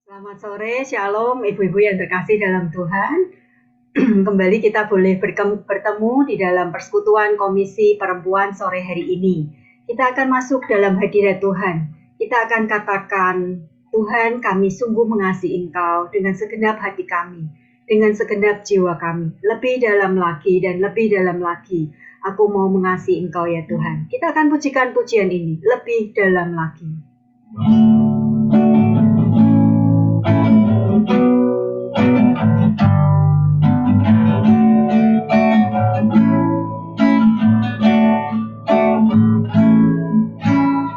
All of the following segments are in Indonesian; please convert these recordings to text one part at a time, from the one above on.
Selamat sore, Shalom ibu-ibu yang terkasih dalam Tuhan. Kembali kita boleh bertemu di dalam persekutuan Komisi Perempuan sore hari ini. Kita akan masuk dalam hadirat Tuhan. Kita akan katakan, Tuhan, kami sungguh mengasihi Engkau dengan segenap hati kami, dengan segenap jiwa kami. Lebih dalam lagi dan lebih dalam lagi. Aku mau mengasihi Engkau ya Tuhan. Kita akan pujikan pujian ini, lebih dalam lagi.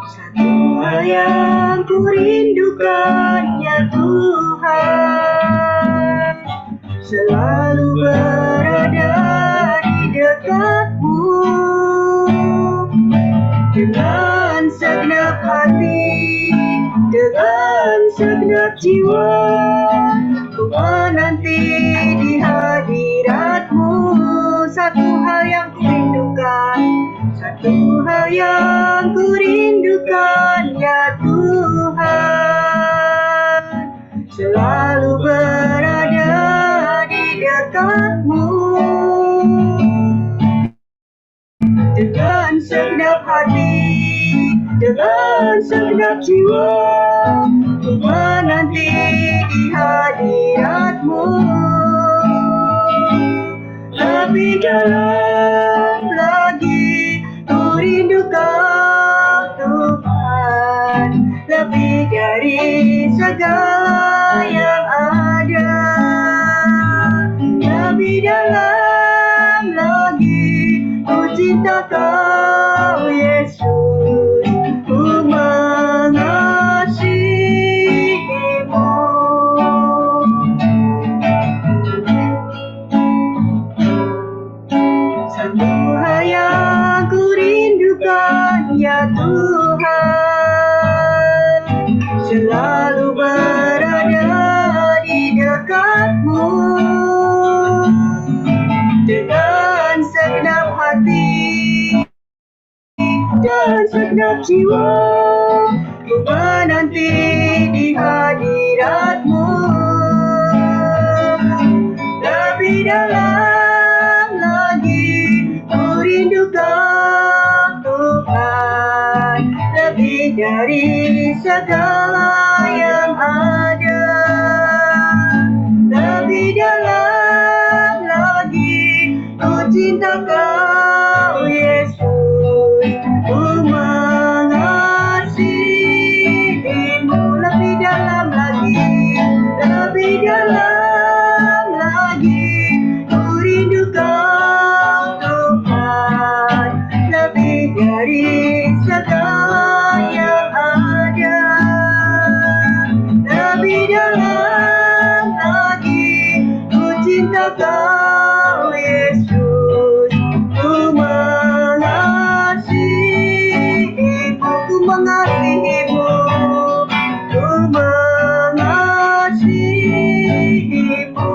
Satu hal yang ku rindukan ya Tuhan, selalu berada di dekat-Mu dengan segenap hati, dengan segenap jiwa. Ku menanti di hadirat-Mu. Satu hal yang ku rindukan, satu hal yang ku rindukan ya Tuhan, selalu berada di dekat-Mu dengan segenap hati, dengan segenap jiwa. Ku menanti di hadirat-Mu. Lebih dalam lagi ku rindukan Tuhan, lebih dari segala yang ada. Lebih dalam lagi ku cinta Kau Yesus, ku mengasihi-Mu. Satu hal yang ku rindukan ya Tuhan, selalu berada di dekat-Mu dengan segenap hati dan segenap jiwa. Ku menanti di hadirat-Mu. Lebih dalam lagi ku rindukan Tuhan, lebih dari segala yang ada. Lebih dalam lagi ku cinta Kau Yesus, ku mengasihi-Mu. Lebih dalam lagi, lebih dalam lagi ku rindukan Tuhan, lebih dari segala yang ada. Lebih dalam lagi ku cinta Kau Yesus, ku mengasihi-Mu, ku mengasihi-Mu, ku mengasihi-Mu,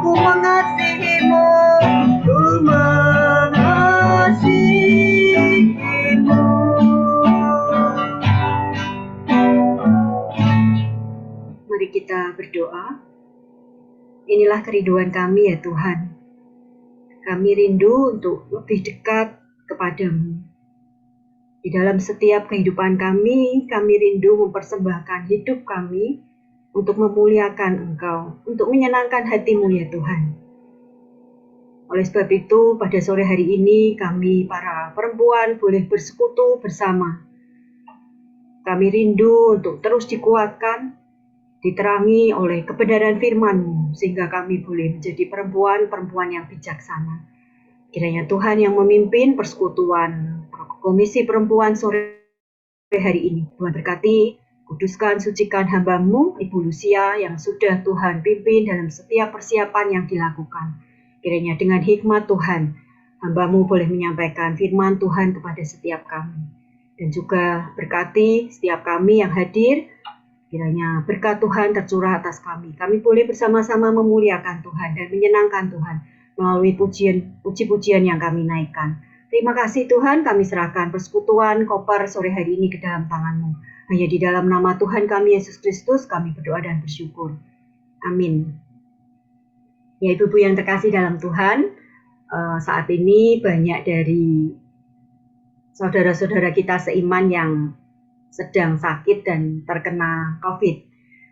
ku mengasihi-Mu, ku mengasihi-Mu. Mari kita berdoa. Inilah kerinduan kami ya Tuhan. Kami rindu untuk lebih dekat kepadamu. Di dalam setiap kehidupan kami rindu mempersembahkan hidup kami untuk memuliakan Engkau, untuk menyenangkan hati-Mu ya Tuhan. Oleh sebab itu, pada sore hari ini kami para perempuan boleh bersekutu bersama. Kami rindu untuk terus dikuatkan, diterangi oleh kebenaran firman-Mu, sehingga kami boleh menjadi perempuan-perempuan yang bijaksana. Kiranya Tuhan yang memimpin persekutuan Komisi Perempuan sore hari ini. Tuhan berkati, kuduskan, sucikan hamba-Mu, Ibu Lucia, yang sudah Tuhan pimpin dalam setiap persiapan yang dilakukan. Kiranya dengan hikmat Tuhan, hamba-Mu boleh menyampaikan firman Tuhan kepada setiap kami. Dan juga berkati setiap kami yang hadir, kiranya berkat Tuhan tercurah atas kami. Kami boleh bersama-sama memuliakan Tuhan dan menyenangkan Tuhan melalui puji-pujian yang kami naikkan. Terima kasih Tuhan, kami serahkan persekutuan Koper sore hari ini ke dalam tangan-Mu. Hanya di dalam nama Tuhan kami Yesus Kristus kami berdoa dan bersyukur. Amin. Ya Ibu-ibu yang terkasih dalam Tuhan, saat ini banyak dari saudara-saudara kita seiman yang sedang sakit dan terkena COVID.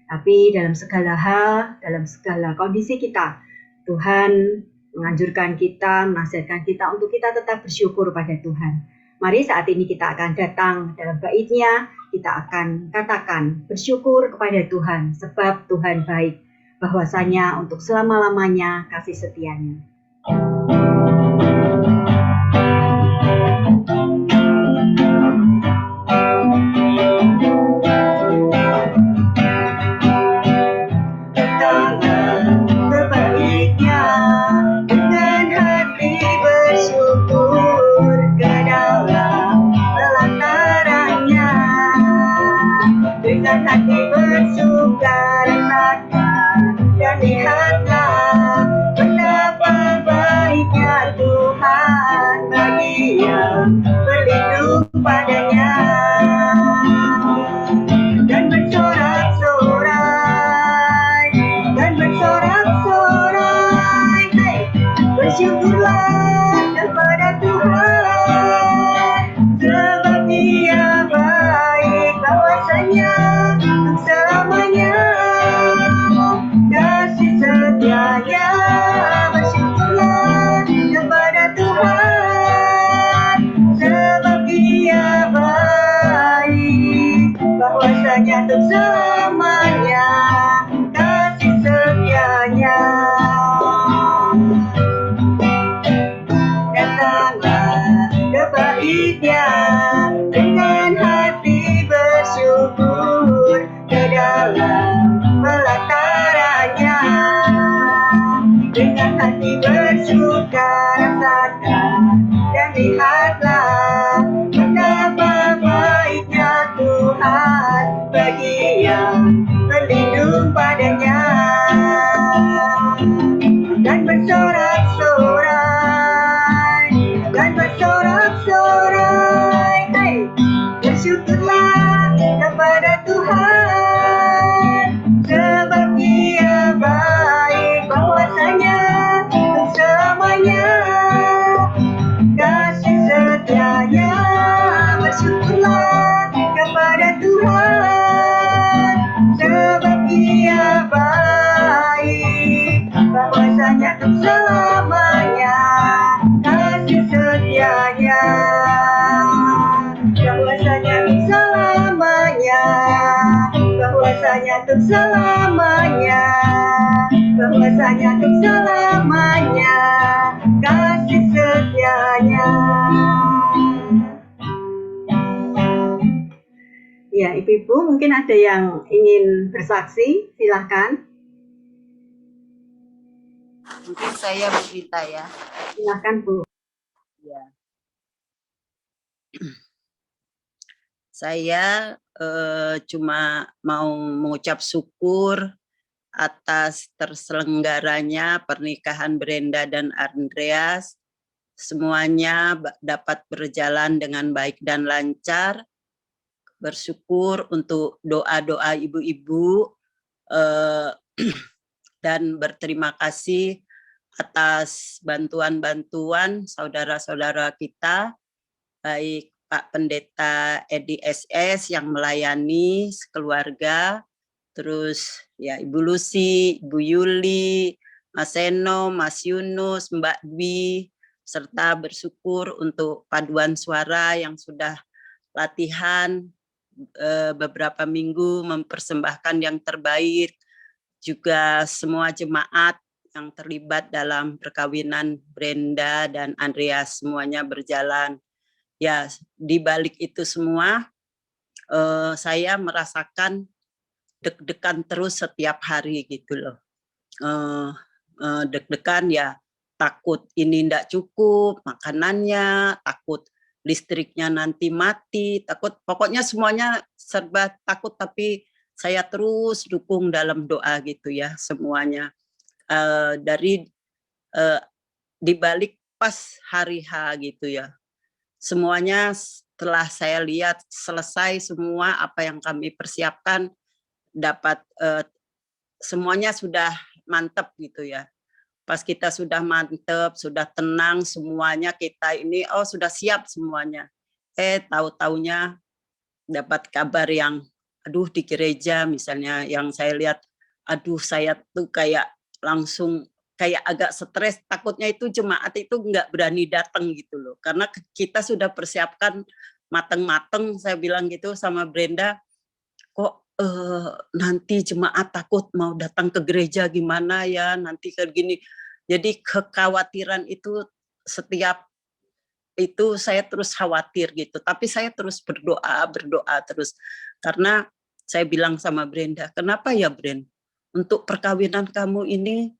Tapi dalam segala hal, dalam segala kondisi kita, Tuhan menganjurkan kita, menasihatkan kita untuk kita tetap bersyukur pada Tuhan. Mari saat ini kita akan datang dalam bait-Nya, kita akan katakan bersyukur kepada Tuhan, sebab Tuhan baik, bahwasanya untuk selama-lamanya kasih setia-Nya. Hati bersuka rasakan dan lihatlah betapa baiknya Tuhan bagi yang berlindung padanya dan bersorak-sorai hey, bersyukurlah kepada Tuhan sebab Dia baik bahwasanya selamanya kasih setianya. Bersyukurlah kepada Tuhan sebab Dia baik bahwasanya untuk selamanya kasih setianya. Datanglah ke bait-Nya dengan hati bersyukur ke dalam pelatarannya, dengan hati bersuka rasakan dan lihatlah betapa baiknya Tuhan bagi yang berlindung padanya dan bersorak-sorai hey, bersyukurlah kepada Tuhan sebab Dia baik bahwasanya untuk selamanya kasih setianya. Bersyukurlah kepada Tuhan sebab Dia baik bahwasanya untuk selamanya kasih setianya. Bahwasanya untuk selamanya, bahwasanya untuk selamanya, bahwasanya untuk selamanya kasih setianya. Ya, Ibu-ibu mungkin ada yang ingin bersaksi, silahkan. Mungkin saya bercerita ya. Silahkan Bu. Ya. Saya cuma mau mengucap syukur atas terselenggaranya pernikahan Brenda dan Andreas. Semuanya dapat berjalan dengan baik dan lancar. Bersyukur untuk doa-doa ibu-ibu dan berterima kasih atas bantuan-bantuan saudara-saudara kita, baik Pak Pendeta Edi SS yang melayani sekeluarga, terus ya Ibu Lucy, Ibu Yuli, Mas Seno, Mas Yunus, Mbak Dwi, serta bersyukur untuk paduan suara yang sudah latihan beberapa minggu mempersembahkan yang terbaik, juga semua jemaat yang terlibat dalam perkawinan Brenda dan Andreas semuanya berjalan. Ya, di balik itu semua saya merasakan deg-degan terus setiap hari gitu loh. Deg-degan ya, takut ini tidak cukup makanannya, takut listriknya nanti mati, takut pokoknya semuanya serba takut, tapi saya terus dukung dalam doa gitu ya semuanya. Dari dibalik pas hari H gitu ya, semuanya setelah saya lihat selesai semua apa yang kami persiapkan, dapat semuanya sudah mantap gitu ya. Pas kita sudah mantap, sudah tenang semuanya, kita ini sudah siap semuanya. Tahu-taunya dapat kabar yang aduh di gereja misalnya yang saya lihat, aduh saya tuh kayak langsung kayak agak stres, takutnya itu jemaat itu nggak berani datang gitu loh, karena kita sudah persiapkan mateng-mateng. Saya bilang gitu sama Brenda, kok nanti jemaat takut mau datang ke gereja gimana ya nanti kayak gini. Jadi kekhawatiran itu setiap itu saya terus khawatir gitu, tapi saya terus berdoa terus, karena saya bilang sama Brenda, kenapa ya Bren, untuk perkawinan kamu ini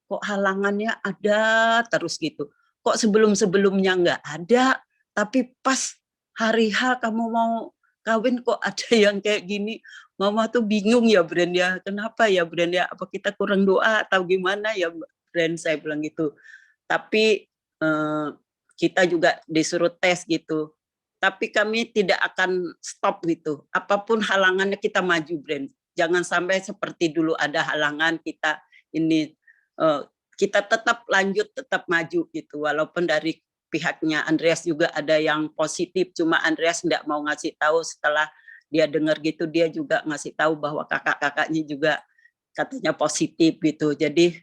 kok halangannya ada terus gitu, kok sebelum-sebelumnya nggak ada, tapi pas hari H kamu mau kawin kok ada yang kayak gini. Mama tuh bingung ya Bren ya, kenapa ya Bren ya, apa kita kurang doa atau gimana ya Bren, saya bilang gitu. Tapi kita juga disuruh tes gitu. Tapi kami tidak akan stop gitu. Apapun halangannya kita maju, Bren. Jangan sampai seperti dulu ada halangan kita ini, kita tetap lanjut, tetap maju gitu. Walaupun dari pihaknya Andreas juga ada yang positif, cuma Andreas tidak mau ngasih tahu. Setelah dia dengar gitu, dia juga ngasih tahu bahwa kakak-kakaknya juga katanya positif gitu. Jadi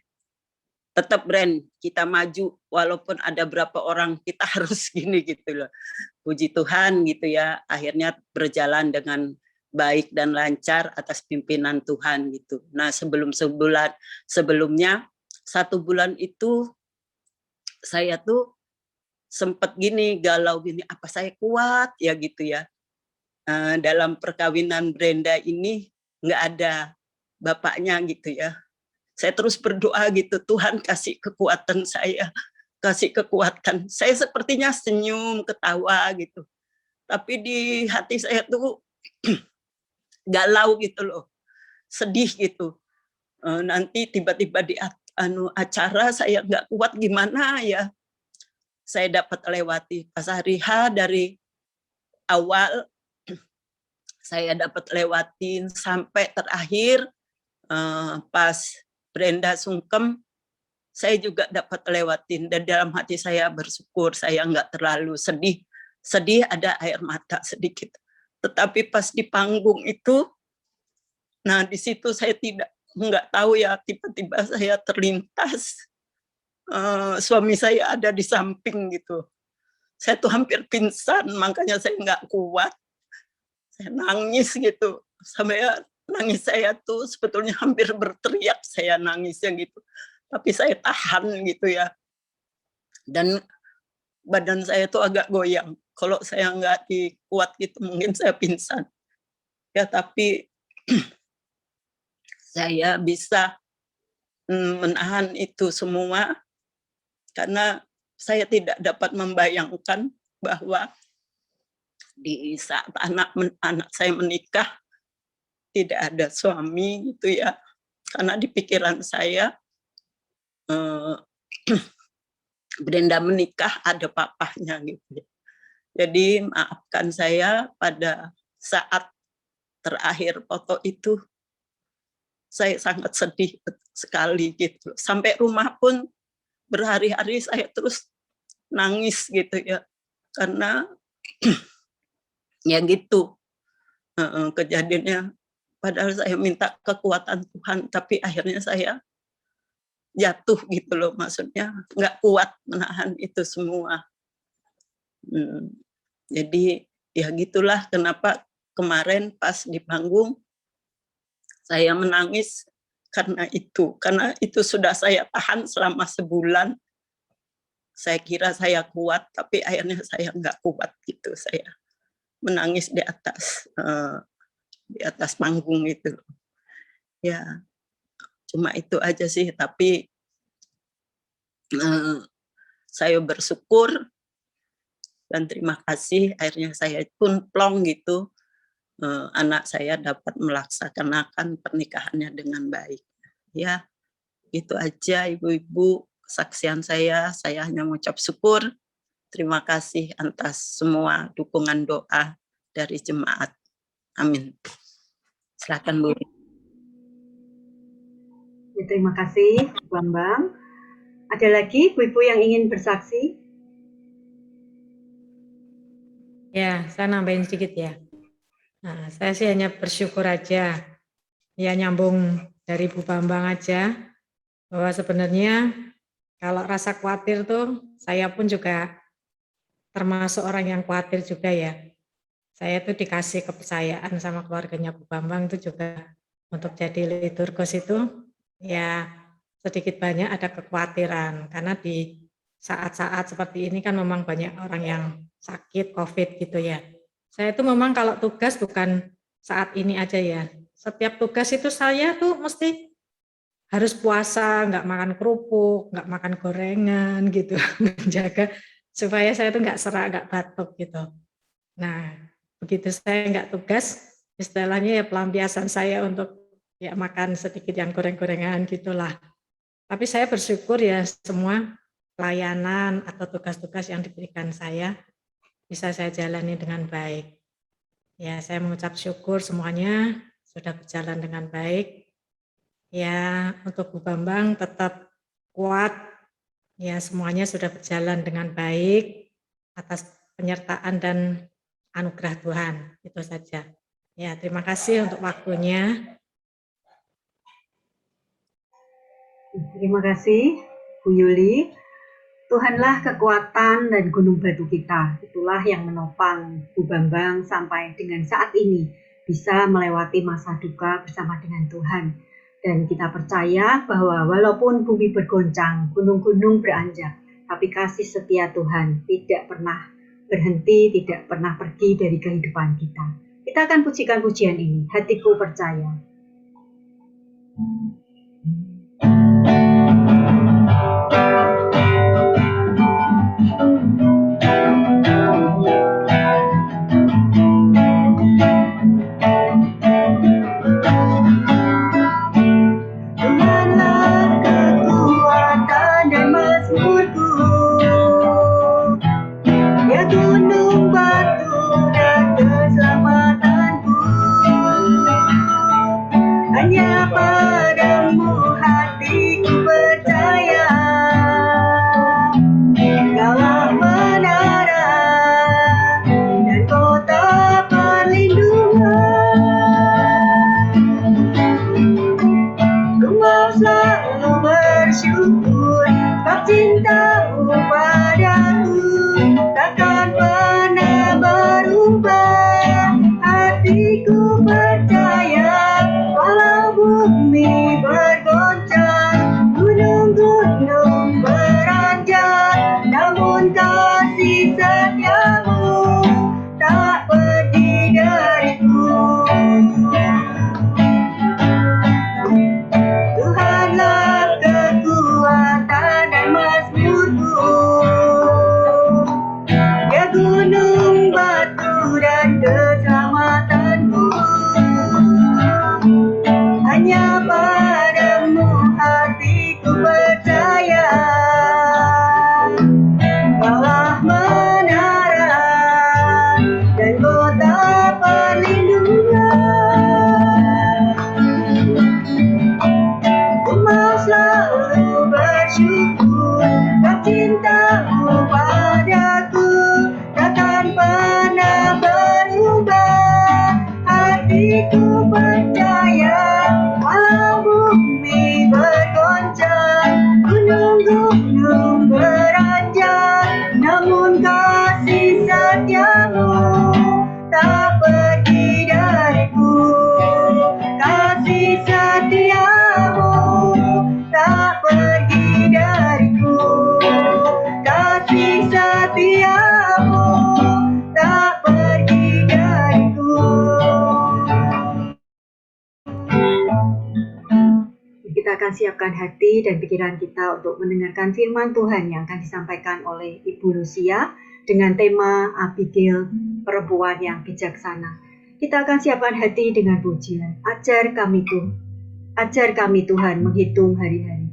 tetap Bren, kita maju walaupun ada berapa orang, kita harus gini gitu loh. Puji Tuhan gitu ya, akhirnya berjalan dengan baik dan lancar atas pimpinan Tuhan gitu. Nah sebelumnya 1 bulan itu saya tuh sempat gini, galau gini, apa saya kuat ya gitu ya. Dalam perkawinan Brenda ini nggak ada bapaknya gitu ya. Saya terus berdoa gitu, Tuhan kasih kekuatan saya, kasih kekuatan. Saya sepertinya senyum, ketawa gitu. Tapi di hati saya tuh galau gitu loh, sedih gitu. Nanti tiba-tiba di acara saya nggak kuat gimana ya. Saya dapat lewati pas hari H dari awal, saya dapat lewatin sampai terakhir. Pas Brenda sungkem, saya juga dapat lewatin, dan dalam hati saya bersyukur, saya nggak terlalu sedih. Sedih ada air mata sedikit. Tetapi pas di panggung itu, nah di situ saya nggak tahu ya, tiba-tiba saya terlintas, suami saya ada di samping gitu. Saya tuh hampir pingsan, makanya saya nggak kuat. Saya nangis gitu, sampai nangis saya tuh sebetulnya hampir berteriak, saya nangisnya gitu. Tapi saya tahan gitu ya. Dan badan saya tuh agak goyang. Kalau saya nggak dikuat gitu, mungkin saya pingsan. Ya tapi saya bisa menahan itu semua, karena saya tidak dapat membayangkan bahwa di saat anak saya menikah, tidak ada suami gitu ya. Karena di pikiran saya, Brenda menikah ada papahnya gitu. Jadi maafkan saya, pada saat terakhir foto itu saya sangat sedih sekali gitu. Sampai rumah pun berhari-hari saya terus nangis gitu ya. Karena ya gitu kejadiannya. Padahal saya minta kekuatan Tuhan, tapi akhirnya saya jatuh gitu loh, maksudnya nggak kuat menahan itu semua. Jadi ya gitulah kenapa kemarin pas di panggung saya menangis, karena itu sudah saya tahan selama sebulan. Saya kira saya kuat, tapi akhirnya saya nggak kuat gitu. Saya menangis di atas panggung itu. Ya, cuma itu aja sih. Tapi saya bersyukur dan terima kasih, akhirnya saya pun plong gitu, anak saya dapat melaksanakan pernikahannya dengan baik. Ya, itu aja Ibu-ibu kesaksian saya hanya mengucap syukur Terima kasih atas semua dukungan doa dari jemaat. Amin. Silakan Bu. Ya, terima kasih Bu Bambang. Ada lagi ibu-ibu yang ingin bersaksi? Ya, saya nambahin sedikit ya. Nah, saya sih hanya bersyukur aja. Ya, nyambung dari Bu Bambang aja. Bahwa sebenarnya kalau rasa khawatir tuh, saya pun juga termasuk orang yang khawatir juga ya. Saya tuh dikasih kepercayaan sama keluarganya Bu Bambang itu juga untuk jadi liturgus itu ya sedikit banyak ada kekhawatiran karena di saat-saat seperti ini kan memang banyak orang yang sakit COVID gitu ya. Saya itu memang kalau tugas bukan saat ini aja ya. Setiap tugas itu saya tuh mesti harus puasa, nggak makan kerupuk, nggak makan gorengan gitu, menjaga supaya saya tuh nggak serak, nggak batuk gitu. Nah, begitu saya nggak tugas, istilahnya ya pelampiasan saya untuk ya makan sedikit yang goreng-gorengan gitulah. Tapi saya bersyukur ya semua pelayanan atau tugas-tugas yang diberikan saya bisa saya jalani dengan baik. Ya, saya mengucap syukur semuanya sudah berjalan dengan baik. Ya, untuk Bu Bambang tetap kuat. Ya, semuanya sudah berjalan dengan baik atas penyertaan dan anugerah Tuhan. Itu saja. Ya, terima kasih untuk waktunya. Terima kasih Bu Yuli. Tuhanlah kekuatan dan gunung batu kita. Itulah yang menopang Bu Bambang sampai dengan saat ini bisa melewati masa duka bersama dengan Tuhan. Dan kita percaya bahwa walaupun bumi bergoncang, gunung-gunung beranjak, tapi kasih setia Tuhan tidak pernah berhenti, tidak pernah pergi dari kehidupan kita. Kita akan pujikan pujian ini, hatiku percaya. Kita akan siapkan hati dan pikiran kita untuk mendengarkan firman Tuhan yang akan disampaikan oleh Ibu Lucia dengan tema Abigail, perempuan yang bijaksana. Kita akan siapkan hati dengan pujian. Ajar kami Tuhan menghitung hari-hari.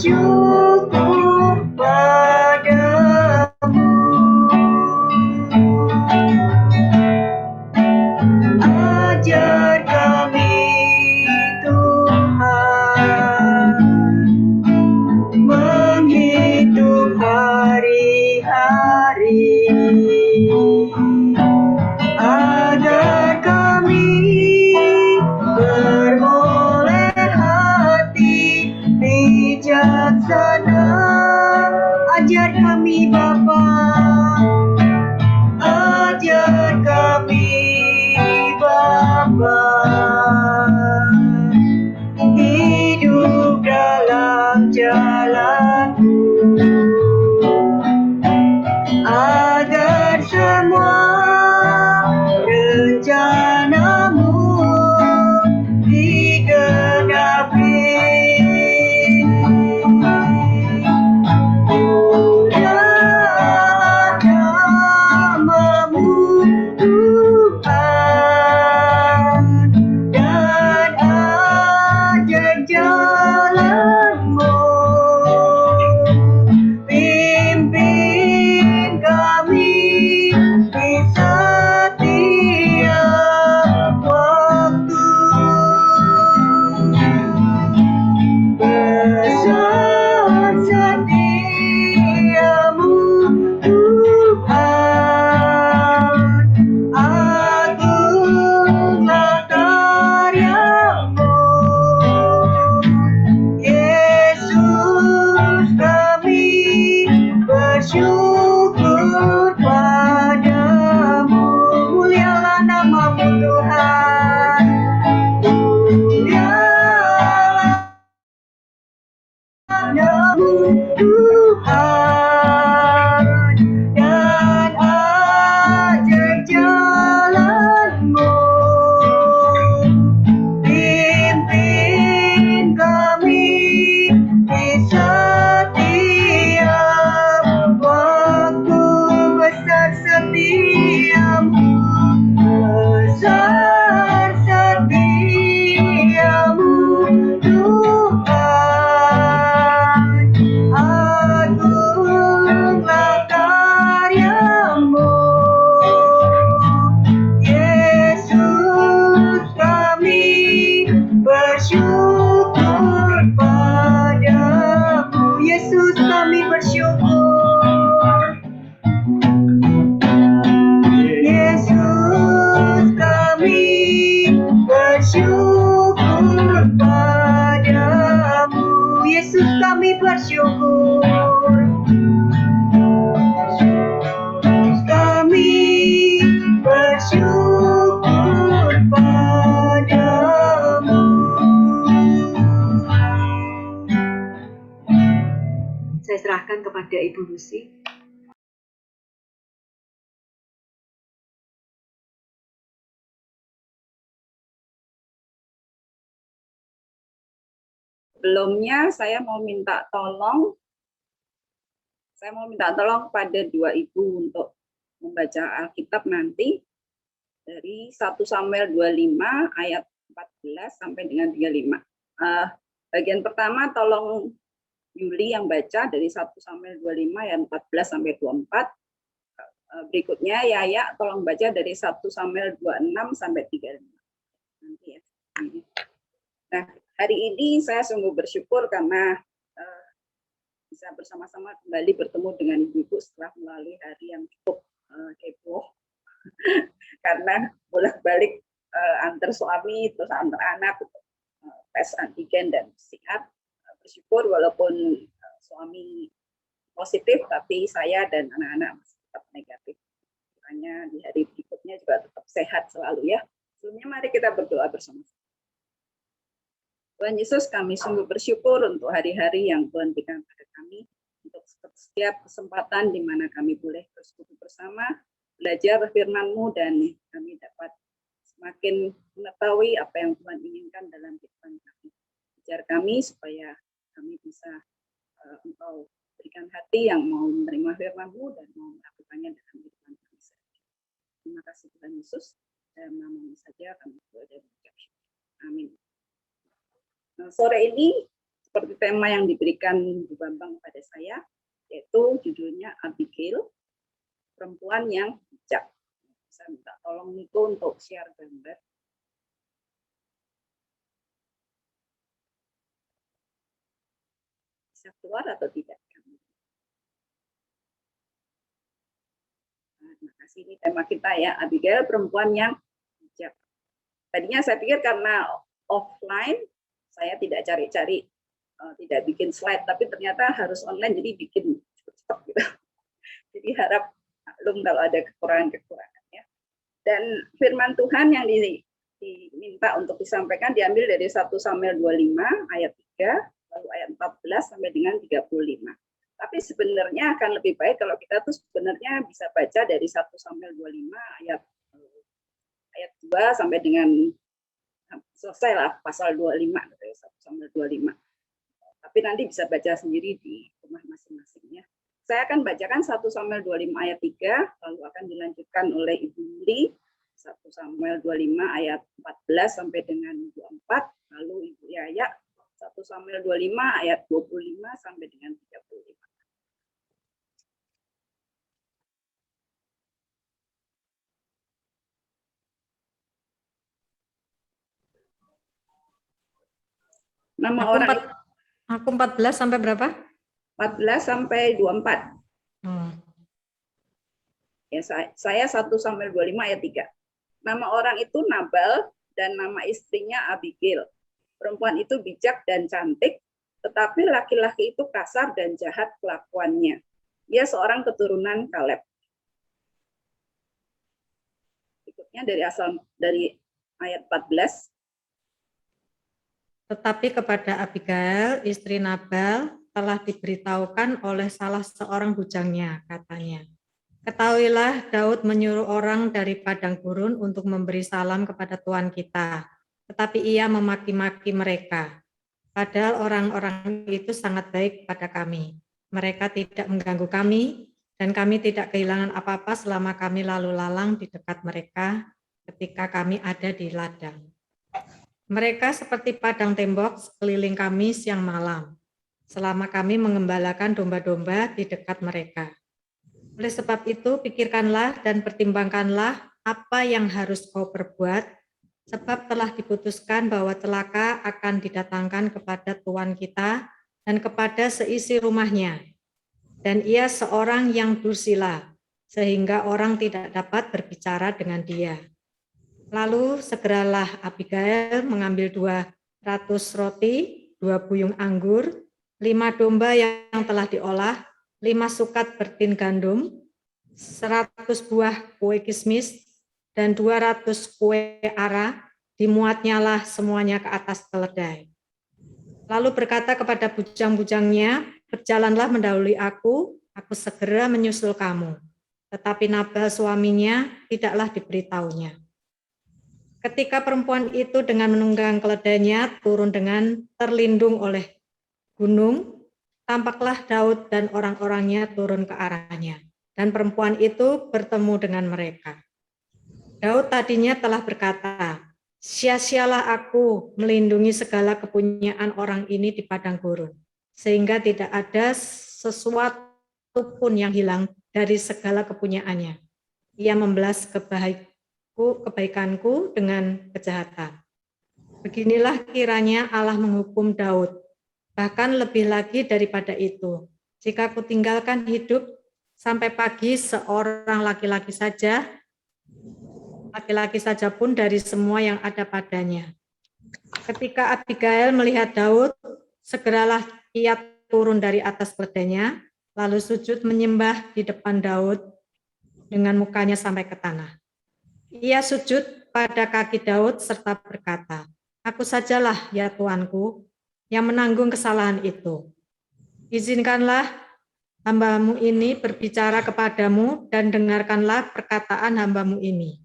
bersyukur padamu. Ajar kami Tuhan menghitung hari-hari, agar kami beroleh hati bijaksana. Ajar kami Bapa, ajar kami Bapa, hidup dalam jalan-Mu, agar semua rencana-Mu digenapi. Mulialah nama-Mu Tuhan, dan ajar jalan-Mu. Pimpin kami di setiap waktu. Besar setiamu Tuhan, agunglah karya-Mu. Yesus, kami bersyukur padamu. Mulialah nama-Mu Tuhan, mulialah nama-Mu Tuhan, dan ajar jalan-Mu. Pimpin kami di setiap waktu. Besar setiamu, besar setiamu Tuhan, agunglah karya-Mu. Yesus, kami bersyukur padamu. Yesus, kami bersyukur. Yesus, kami bersyukur padamu. Yesus, kami bersyukur. Kami bersyukur padamu. Saya serahkan kepada Ibu Lucy. Sebelumnya saya mau minta tolong pada dua ibu untuk membaca Alkitab nanti dari 1 Samuel 25 ayat 14 sampai dengan 35. Bagian pertama tolong Yuli yang baca dari 1 Samuel 25 ayat 14 sampai 24. Berikutnya Yaya tolong baca dari 1 Samuel 26 sampai 35. Nanti ya. Nah, hari ini saya sungguh bersyukur karena bisa bersama-sama kembali bertemu dengan ibu-ibu setelah melalui hari yang cukup heboh karena bolak-balik antar suami terus antar anak tes antigen dan PCR. Bersyukur walaupun suami positif tapi saya dan anak-anak masih tetap negatif. Makanya di hari berikutnya juga tetap sehat selalu ya. Sebelumnya mari kita berdoa bersama-sama. Tuhan Yesus, kami sungguh bersyukur untuk hari-hari yang Tuhan berikan pada kami, untuk setiap kesempatan di mana kami boleh bersekutu bersama, belajar firman-Mu, dan kami dapat semakin mengetahui apa yang Tuhan inginkan dalam kehidupan kami. Ajar kami supaya kami bisa Engkau berikan hati yang mau menerima firman-Mu dan mau melakukannya dalam kehidupan kami. Terima kasih Tuhan Yesus, dalam nama-Mu saja kami berdoa dan mengucap syukur. Amin. Nah, sore ini seperti tema yang diberikan Bu Bambang kepada saya, yaitu judulnya Abigail, perempuan yang bijak. Saya minta tolong Niko untuk share gambar. Bisa keluar atau tidak? Nah, terima kasih, ini tema kita ya, Abigail, perempuan yang bijak. Tadinya saya pikir karena offline, saya tidak cari-cari, tidak bikin slide, tapi ternyata harus online, jadi bikin cepat-cepat gitu. Jadi harap maklum kalau ada kekurangan-kekurangan ya. Dan firman Tuhan yang diminta untuk disampaikan diambil dari 1 Samuel 25 ayat 3, lalu ayat 14 sampai dengan 35. Tapi sebenarnya akan lebih baik kalau kita tuh sebenarnya bisa baca dari 1 Samuel 25 ayat 2 sampai dengan selesai lah pasal 25 dari 1 Samuel 25. Tapi nanti bisa baca sendiri di rumah masing-masing ya. Saya akan bacakan 1 Samuel 25 ayat 3, lalu akan dilanjutkan oleh Ibu Yuli 1 Samuel 25 ayat 14 sampai dengan 24, lalu Ibu Yaya 1 Samuel 25 ayat 25 sampai dengan 35. Nama orang Aku 14 sampai berapa? 14 sampai 24. Ya, saya 1 Samuel 25 ayat 3. Nama orang itu Nabal dan nama istrinya Abigail. Perempuan itu bijak dan cantik, tetapi laki-laki itu kasar dan jahat kelakuannya. Dia seorang keturunan Kaleb. Berikutnya dari ayat 14. Tetapi kepada Abigail, istri Nabal, telah diberitahukan oleh salah seorang bujangnya, katanya. Ketahuilah, Daud menyuruh orang dari padang gurun untuk memberi salam kepada Tuhan kita. Tetapi ia memaki-maki mereka. Padahal orang-orang itu sangat baik pada kami. Mereka tidak mengganggu kami, dan kami tidak kehilangan apa-apa selama kami lalu lalang di dekat mereka ketika kami ada di ladang. Mereka seperti padang tembok sekeliling kami siang malam, selama kami mengembalakan domba-domba di dekat mereka. Oleh sebab itu, pikirkanlah dan pertimbangkanlah apa yang harus kau perbuat, sebab telah diputuskan bahwa celaka akan didatangkan kepada Tuhan kita dan kepada seisi rumahnya. Dan ia seorang yang dursila, sehingga orang tidak dapat berbicara dengan dia. Lalu segeralah Abigail mengambil 200 roti, 2 buyung anggur, 5 domba yang telah diolah, 5 sukat bertin gandum, 100 buah kue kismis, dan 200 kue ara, dimuatnyalah semuanya ke atas keledai. Lalu berkata kepada bujang-bujangnya, berjalanlah mendahului aku segera menyusul kamu. Tetapi Nabal suaminya tidaklah diberitahunya. Ketika perempuan itu dengan menunggang keledainya turun dengan terlindung oleh gunung, tampaklah Daud dan orang-orangnya turun ke arahnya, dan perempuan itu bertemu dengan mereka. Daud tadinya telah berkata, sia-sialah aku melindungi segala kepunyaan orang ini di padang gurun, sehingga tidak ada sesuatu pun yang hilang dari segala kepunyaannya. Ia membalas kebaikanku dengan kejahatan. Beginilah kiranya Allah menghukum Daud, bahkan lebih lagi daripada itu. Jika aku tinggalkan hidup sampai pagi seorang laki-laki saja pun dari semua yang ada padanya. Ketika Abigail melihat Daud, segeralah ia turun dari atas keledainya, lalu sujud menyembah di depan Daud dengan mukanya sampai ke tanah. Ia sujud pada kaki Daud serta berkata, aku sajalah ya Tuanku yang menanggung kesalahan itu. Izinkanlah hamba-Mu ini berbicara kepadamu dan dengarkanlah perkataan hamba-Mu ini.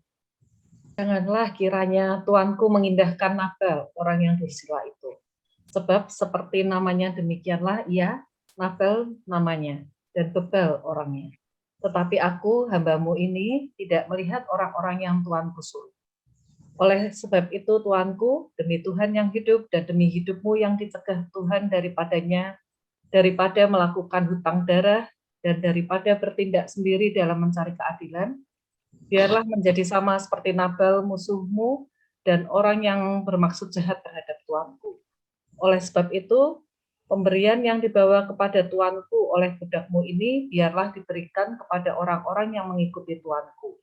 Janganlah kiranya Tuanku mengindahkan Nabal, orang yang dursila itu. Sebab seperti namanya demikianlah ia, Nabal namanya, dan bebal orangnya. Tetapi aku, hamba-Mu ini, tidak melihat orang-orang yang Tuanku suruh. Oleh sebab itu, tuanku, demi Tuhan yang hidup dan demi hidupmu yang dicegah Tuhan daripada melakukan hutang darah dan daripada bertindak sendiri dalam mencari keadilan, biarlah menjadi sama seperti Nabal musuhmu dan orang yang bermaksud jahat terhadap tuanku. Oleh sebab itu, pemberian yang dibawa kepada tuanku oleh budakmu ini biarlah diberikan kepada orang-orang yang mengikuti tuanku.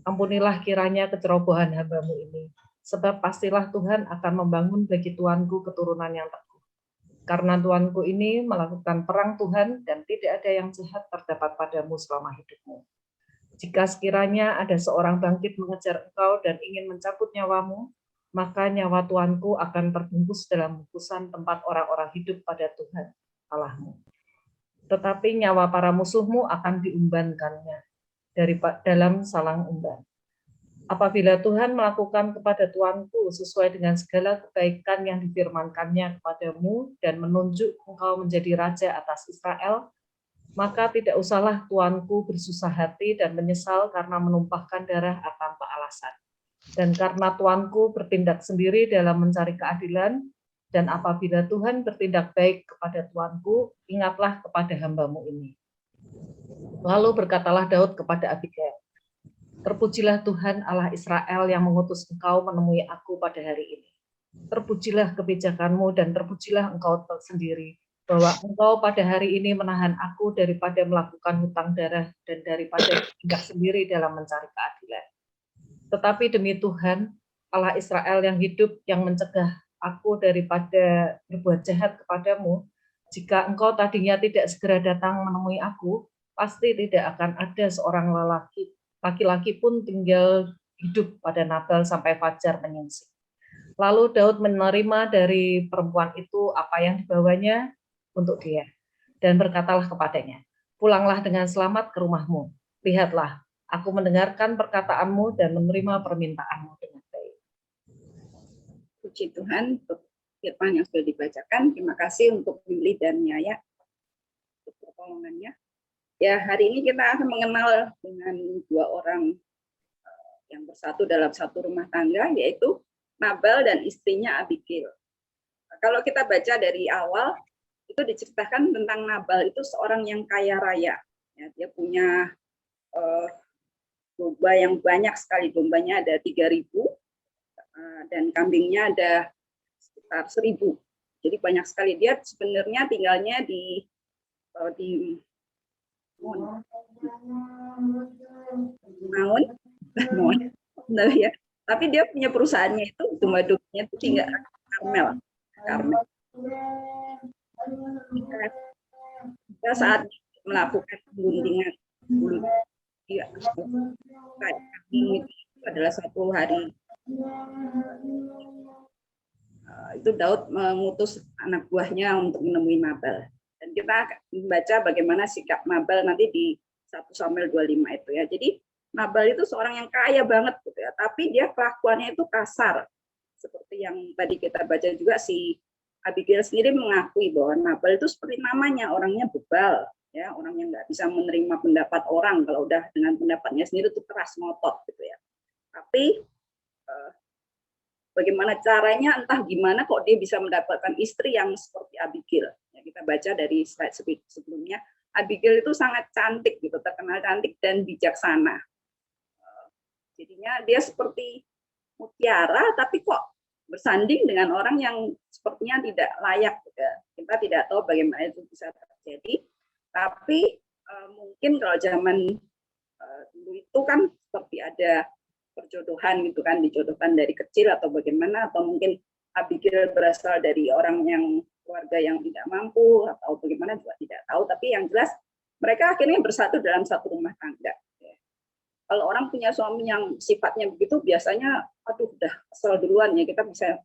Ampunilah kiranya kecerobohan hamba-Mu ini, sebab pastilah Tuhan akan membangun bagi tuanku keturunan yang teguh. Karena tuanku ini melakukan perang Tuhan dan tidak ada yang jahat terdapat padamu selama hidupmu. Jika sekiranya ada seorang bangkit mengejar engkau dan ingin mencabut nyawamu, maka nyawa tuanku akan terbungkus dalam bungkusan tempat orang-orang hidup pada Tuhan Allahmu. Tetapi nyawa para musuhmu akan diumbankannya dari dalam salang umban. Apabila Tuhan melakukan kepada tuanku sesuai dengan segala kebaikan yang difirmankannya kepadamu dan menunjuk engkau menjadi raja atas Israel, maka tidak usahlah tuanku bersusah hati dan menyesal karena menumpahkan darah tanpa alasan. Dan karena tuanku bertindak sendiri dalam mencari keadilan, dan apabila Tuhan bertindak baik kepada tuanku, ingatlah kepada hamba-Mu ini. Lalu berkatalah Daud kepada Abigail, terpujilah Tuhan Allah Israel yang mengutus engkau menemui aku pada hari ini. Terpujilah kebijakanmu dan terpujilah engkau sendiri, bahwa engkau pada hari ini menahan aku daripada melakukan hutang darah dan daripada bertindak sendiri dalam mencari keadilan. Tetapi demi Tuhan, Allah Israel yang hidup, yang mencegah aku daripada berbuat jahat kepadamu, jika engkau tadinya tidak segera datang menemui aku, pasti tidak akan ada seorang laki-laki pun tinggal hidup pada Nabal sampai fajar menyingsing. Lalu Daud menerima dari perempuan itu apa yang dibawanya untuk dia, dan berkatalah kepadanya, pulanglah dengan selamat ke rumahmu. Lihatlah, aku mendengarkan perkataanmu dan menerima permintaanmu dengan baik. Puji Tuhan untuk firman yang sudah dibacakan. Terima kasih untuk Billy dan Nyaya untuk pertolongannya. Ya, hari ini kita akan mengenal dengan dua orang yang bersatu dalam satu rumah tangga, yaitu Nabal dan istrinya Abigail. Kalau kita baca dari awal, itu diceritakan tentang Nabal itu seorang yang kaya raya. Ya, dia punya domba yang banyak sekali, dombanya ada 3.000 dan kambingnya ada sekitar 1.000. Jadi banyak sekali. Dia sebenarnya tinggalnya di Maun, ya. Tapi dia punya perusahaannya itu, domba-dombanya itu tinggal Karmel. Kita saat melakukan guntingan bulu, ini adalah satu hari. Itu Daud mengutus anak buahnya untuk menemui Nabal. Dan kita membaca bagaimana sikap Nabal nanti di 1 Samuel 25 itu ya. Jadi Nabal itu seorang yang kaya banget gitu ya, tapi dia kelakuannya itu kasar. Seperti yang tadi kita baca juga, si Abigail sendiri mengakui bahwa Nabal itu seperti namanya, orangnya bebal, ya, orang yang nggak bisa menerima pendapat orang. Kalau udah dengan pendapatnya sendiri itu keras, ngotot gitu ya. Tapi bagaimana caranya, entah gimana kok dia bisa mendapatkan istri yang seperti Abigail. Ya, kita baca dari slide sebelumnya, Abigail itu sangat cantik gitu, terkenal cantik dan bijaksana. Jadinya dia seperti mutiara, tapi kok bersanding dengan orang yang sepertinya tidak layak. Gitu. Kita tidak tahu bagaimana itu bisa terjadi. Tapi mungkin kalau zaman dulu itu kan seperti ada perjodohan gitu kan, dijodohkan dari kecil atau bagaimana, atau mungkin Abigail berasal dari orang yang keluarga yang tidak mampu atau bagaimana juga tidak tahu. Tapi yang jelas mereka akhirnya bersatu dalam satu rumah tangga. Kalau orang punya suami yang sifatnya begitu, biasanya aduh udah kesel duluan ya, kita bisa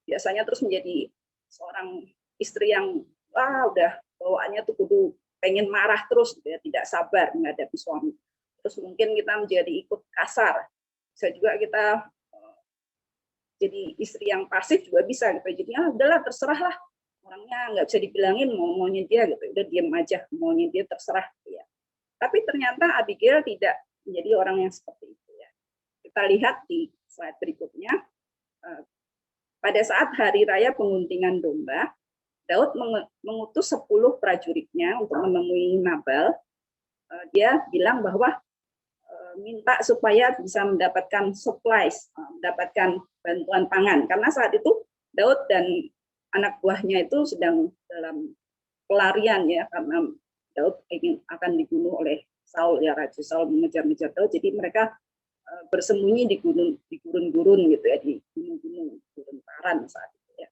biasanya terus menjadi seorang istri yang udah bawaannya tuh kudu pengen marah terus gitu ya, tidak sabar menghadapi suami. Terus mungkin kita menjadi ikut kasar. Bisa juga kita jadi istri yang pasif juga bisa gitu. Jadi udahlah terserahlah, orangnya nggak bisa dibilangin maunya dia gitu, udah diam aja, maunya dia terserah gitu ya. Tapi ternyata Abigail tidak menjadi orang yang seperti itu ya. Kita lihat di slide berikutnya. Pada saat hari raya penguntingan domba, Daud mengutus 10 prajuritnya untuk menemui Nabal. Dia bilang bahwa minta supaya bisa mendapatkan supplies, mendapatkan bantuan pangan. Karena saat itu Daud dan anak buahnya itu sedang dalam pelarian ya, karena Daud akan dibunuh oleh Saul ya, Raja Saul mengejar-ngejar Daud. Jadi mereka bersembunyi di gurun-gurun gitu ya, di gunung-gunung, gurun Paran saat itu ya.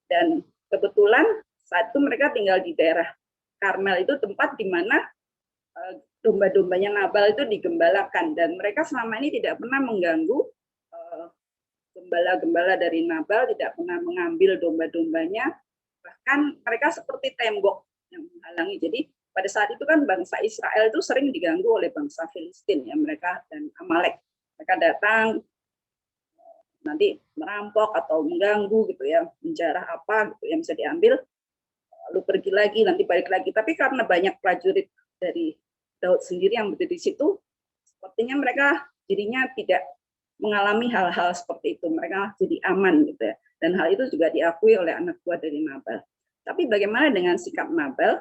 Dan kebetulan saat itu mereka tinggal di daerah Karmel, itu tempat di mana domba-dombanya Nabal itu digembalakan, dan mereka selama ini tidak pernah mengganggu gembala-gembala dari Nabal, tidak pernah mengambil domba-dombanya, bahkan mereka seperti tembok yang menghalangi. Jadi pada saat itu kan bangsa Israel itu sering diganggu oleh bangsa Filistin ya, mereka dan Amalek. Mereka datang nanti merampok atau mengganggu gitu ya, menjarah apa gitu yang bisa diambil, lalu pergi lagi, nanti balik lagi. Tapi karena banyak prajurit dari Daud sendiri yang berdiri di situ, sepertinya mereka dirinya tidak mengalami hal-hal seperti itu. Mereka jadi aman gitu ya. Dan hal itu juga diakui oleh anak buah dari Nabal. Tapi bagaimana dengan sikap Nabal?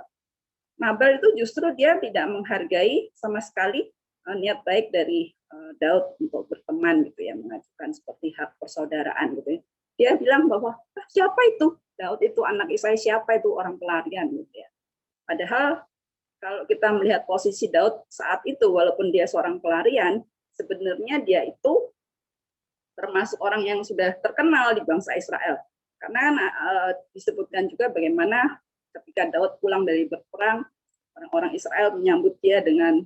Nabal itu justru dia tidak menghargai sama sekali niat baik dari Daud untuk berteman gitu ya, mengajukan seperti hak persaudaraan gitu ya. Dia bilang bahwa siapa itu? Daud itu anak Isai, siapa itu orang pelarian gitu ya. Padahal kalau kita melihat posisi Daud saat itu, walaupun dia seorang pelarian, sebenarnya dia itu termasuk orang yang sudah terkenal di bangsa Israel. Karena disebutkan juga bagaimana ketika Daud pulang dari berperang, orang-orang Israel menyambut dia dengan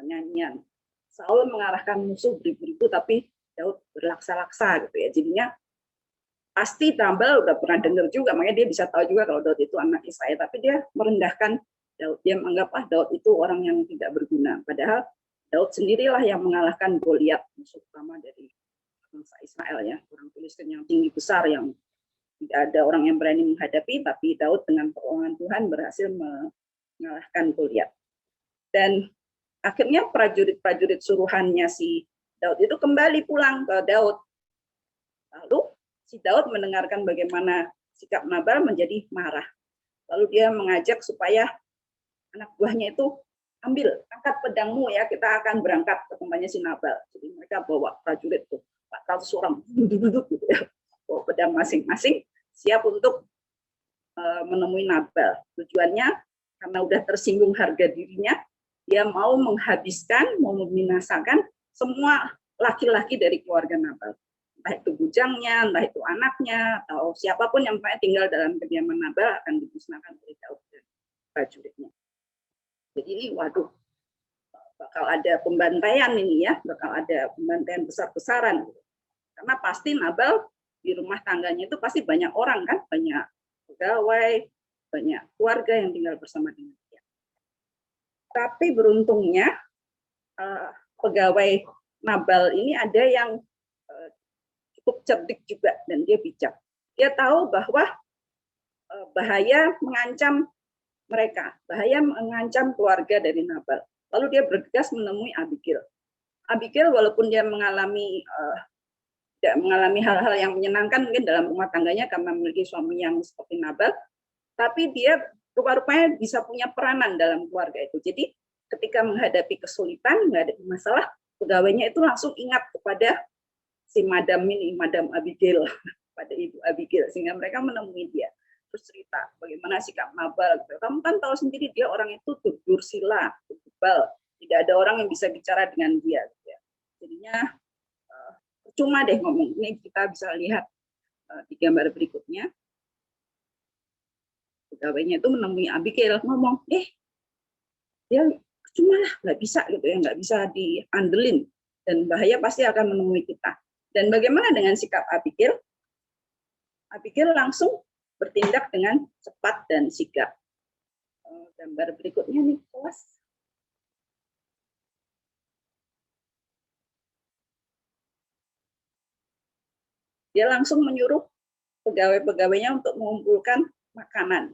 nyanyian. Saul mengarahkan musuh beribu-ribu, tapi Daud berlaksa-laksa gitu ya. Jadinya pasti Nabal udah pernah dengar juga, makanya dia bisa tahu juga kalau Daud itu anak Isai, tapi dia merendahkan Daud. Dia menganggap Daud itu orang yang tidak berguna. Padahal Daud sendirilah yang mengalahkan Goliat, musuh utama dari bangsa Israel ya, orang Filistin yang tinggi besar yang tidak ada orang yang berani menghadapi, tapi Daud dengan pertolongan Tuhan berhasil mengalahkan Goliat. Dan akhirnya prajurit-prajurit suruhannya si Daud itu kembali pulang ke Daud. Lalu si Daud mendengarkan bagaimana sikap Nabal, menjadi marah. Lalu dia mengajak supaya anak buahnya itu angkat pedangmu ya, kita akan berangkat ke tempatnya si Nabal. Jadi mereka bawa prajurit tuh 400 orang duduk gitu ya, bawa pedang masing-masing, siap untuk menemui Nabal. Tujuannya karena udah tersinggung harga dirinya, dia mau menghabiskan, mau membinasakan semua laki-laki dari keluarga Nabal. Entah itu bujangnya, entah itu anaknya, atau siapapun yang tinggal dalam kediaman Nabal akan dimusnahkan oleh Daud dan prajuritnya. Jadi ini waduh, bakal ada pembantaian ini ya, bakal ada pembantaian besar-besaran. Karena pasti Nabal di rumah tangganya itu pasti banyak orang kan, banyak pegawai, banyak keluarga yang tinggal bersama dengan dia. Tapi beruntungnya pegawai Nabal ini ada yang cukup cerdik juga dan dia bijak. Dia tahu bahwa bahaya mengancam mereka, bahaya mengancam keluarga dari Nabal. Lalu dia bergegas menemui Abigail. Abigail walaupun dia tidak mengalami hal-hal yang menyenangkan mungkin dalam rumah tangganya karena memiliki suami yang seperti Nabal, tapi dia rupa-rupanya bisa punya peranan dalam keluarga itu. Jadi ketika menghadapi kesulitan, menghadapi masalah, pegawainya itu langsung ingat kepada si Madam ini, Madam Abigail, pada Ibu Abigail, sehingga mereka menemui dia. Terus cerita bagaimana sikap Nabal. Kamu kan tahu sendiri dia orang itu dursila, bebal, tidak ada orang yang bisa bicara dengan dia. Jadinya cuma deh ngomong. Ini kita bisa lihat di gambar berikutnya. Pegawainya itu menemui Abigail, ngomong, dia cuma lah, nggak bisa gitu ya, nggak bisa diandelin dan bahaya pasti akan menemui kita. Dan bagaimana dengan sikap Abigail? Abigail langsung bertindak dengan cepat dan sigap. Gambar berikutnya nih, kelas. Dia langsung menyuruh pegawai-pegawainya untuk mengumpulkan makanan.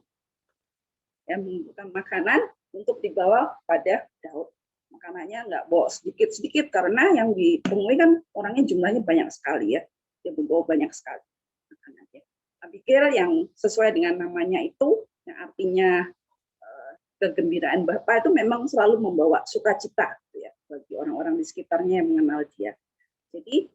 Ya, mengumpulkan makanan untuk dibawa pada Daud. makanannya nggak bawa sedikit-sedikit, karena yang ditemui kan orangnya jumlahnya banyak sekali ya, dia membawa banyak sekali makanannya. Abigail yang sesuai dengan namanya itu, yang artinya kegembiraan Bapa, itu memang selalu membawa sukacita gitu ya, bagi orang-orang di sekitarnya yang mengenal dia. Jadi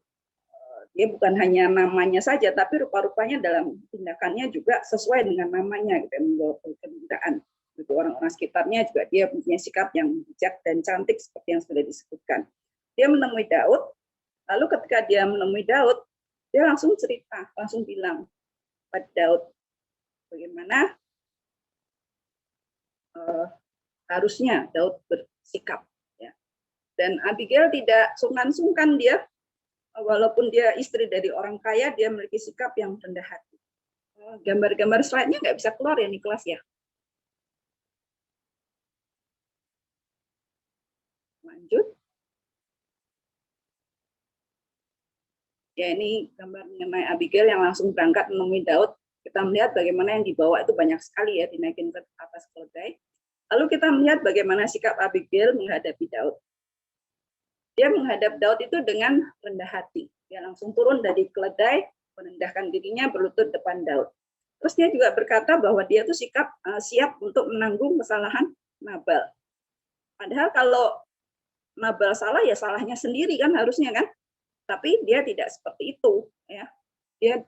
dia bukan hanya namanya saja, tapi rupa-rupanya dalam tindakannya juga sesuai dengan namanya, gitu, membawa kegembiraan. Gitu, orang-orang sekitarnya juga dia punya sikap yang bijak dan cantik seperti yang sudah disebutkan. Dia menemui Daud, lalu ketika dia menemui Daud, dia langsung cerita, langsung bilang pada Daud bagaimana harusnya Daud bersikap. Ya. Dan Abigail tidak sungkan-sungkan, dia walaupun dia istri dari orang kaya, dia memiliki sikap yang rendah hati. Gambar-gambar slide-nya nggak bisa keluar ya, Niklas ya. Lanjut. Ya, ini gambar mengenai Abigail yang langsung berangkat menemui Daud. Kita melihat bagaimana yang dibawa itu banyak sekali ya, dinaikin ke atas keledai. Lalu kita melihat bagaimana sikap Abigail menghadapi Daud. Dia menghadap Daud itu dengan rendah hati. Dia langsung turun dari keledai, merendahkan dirinya, berlutut depan Daud. Terus dia juga berkata bahwa dia itu siap untuk menanggung kesalahan Nabal. Padahal kalau Nabal salah, ya salahnya sendiri kan harusnya kan. Tapi dia tidak seperti itu. Ya. Dia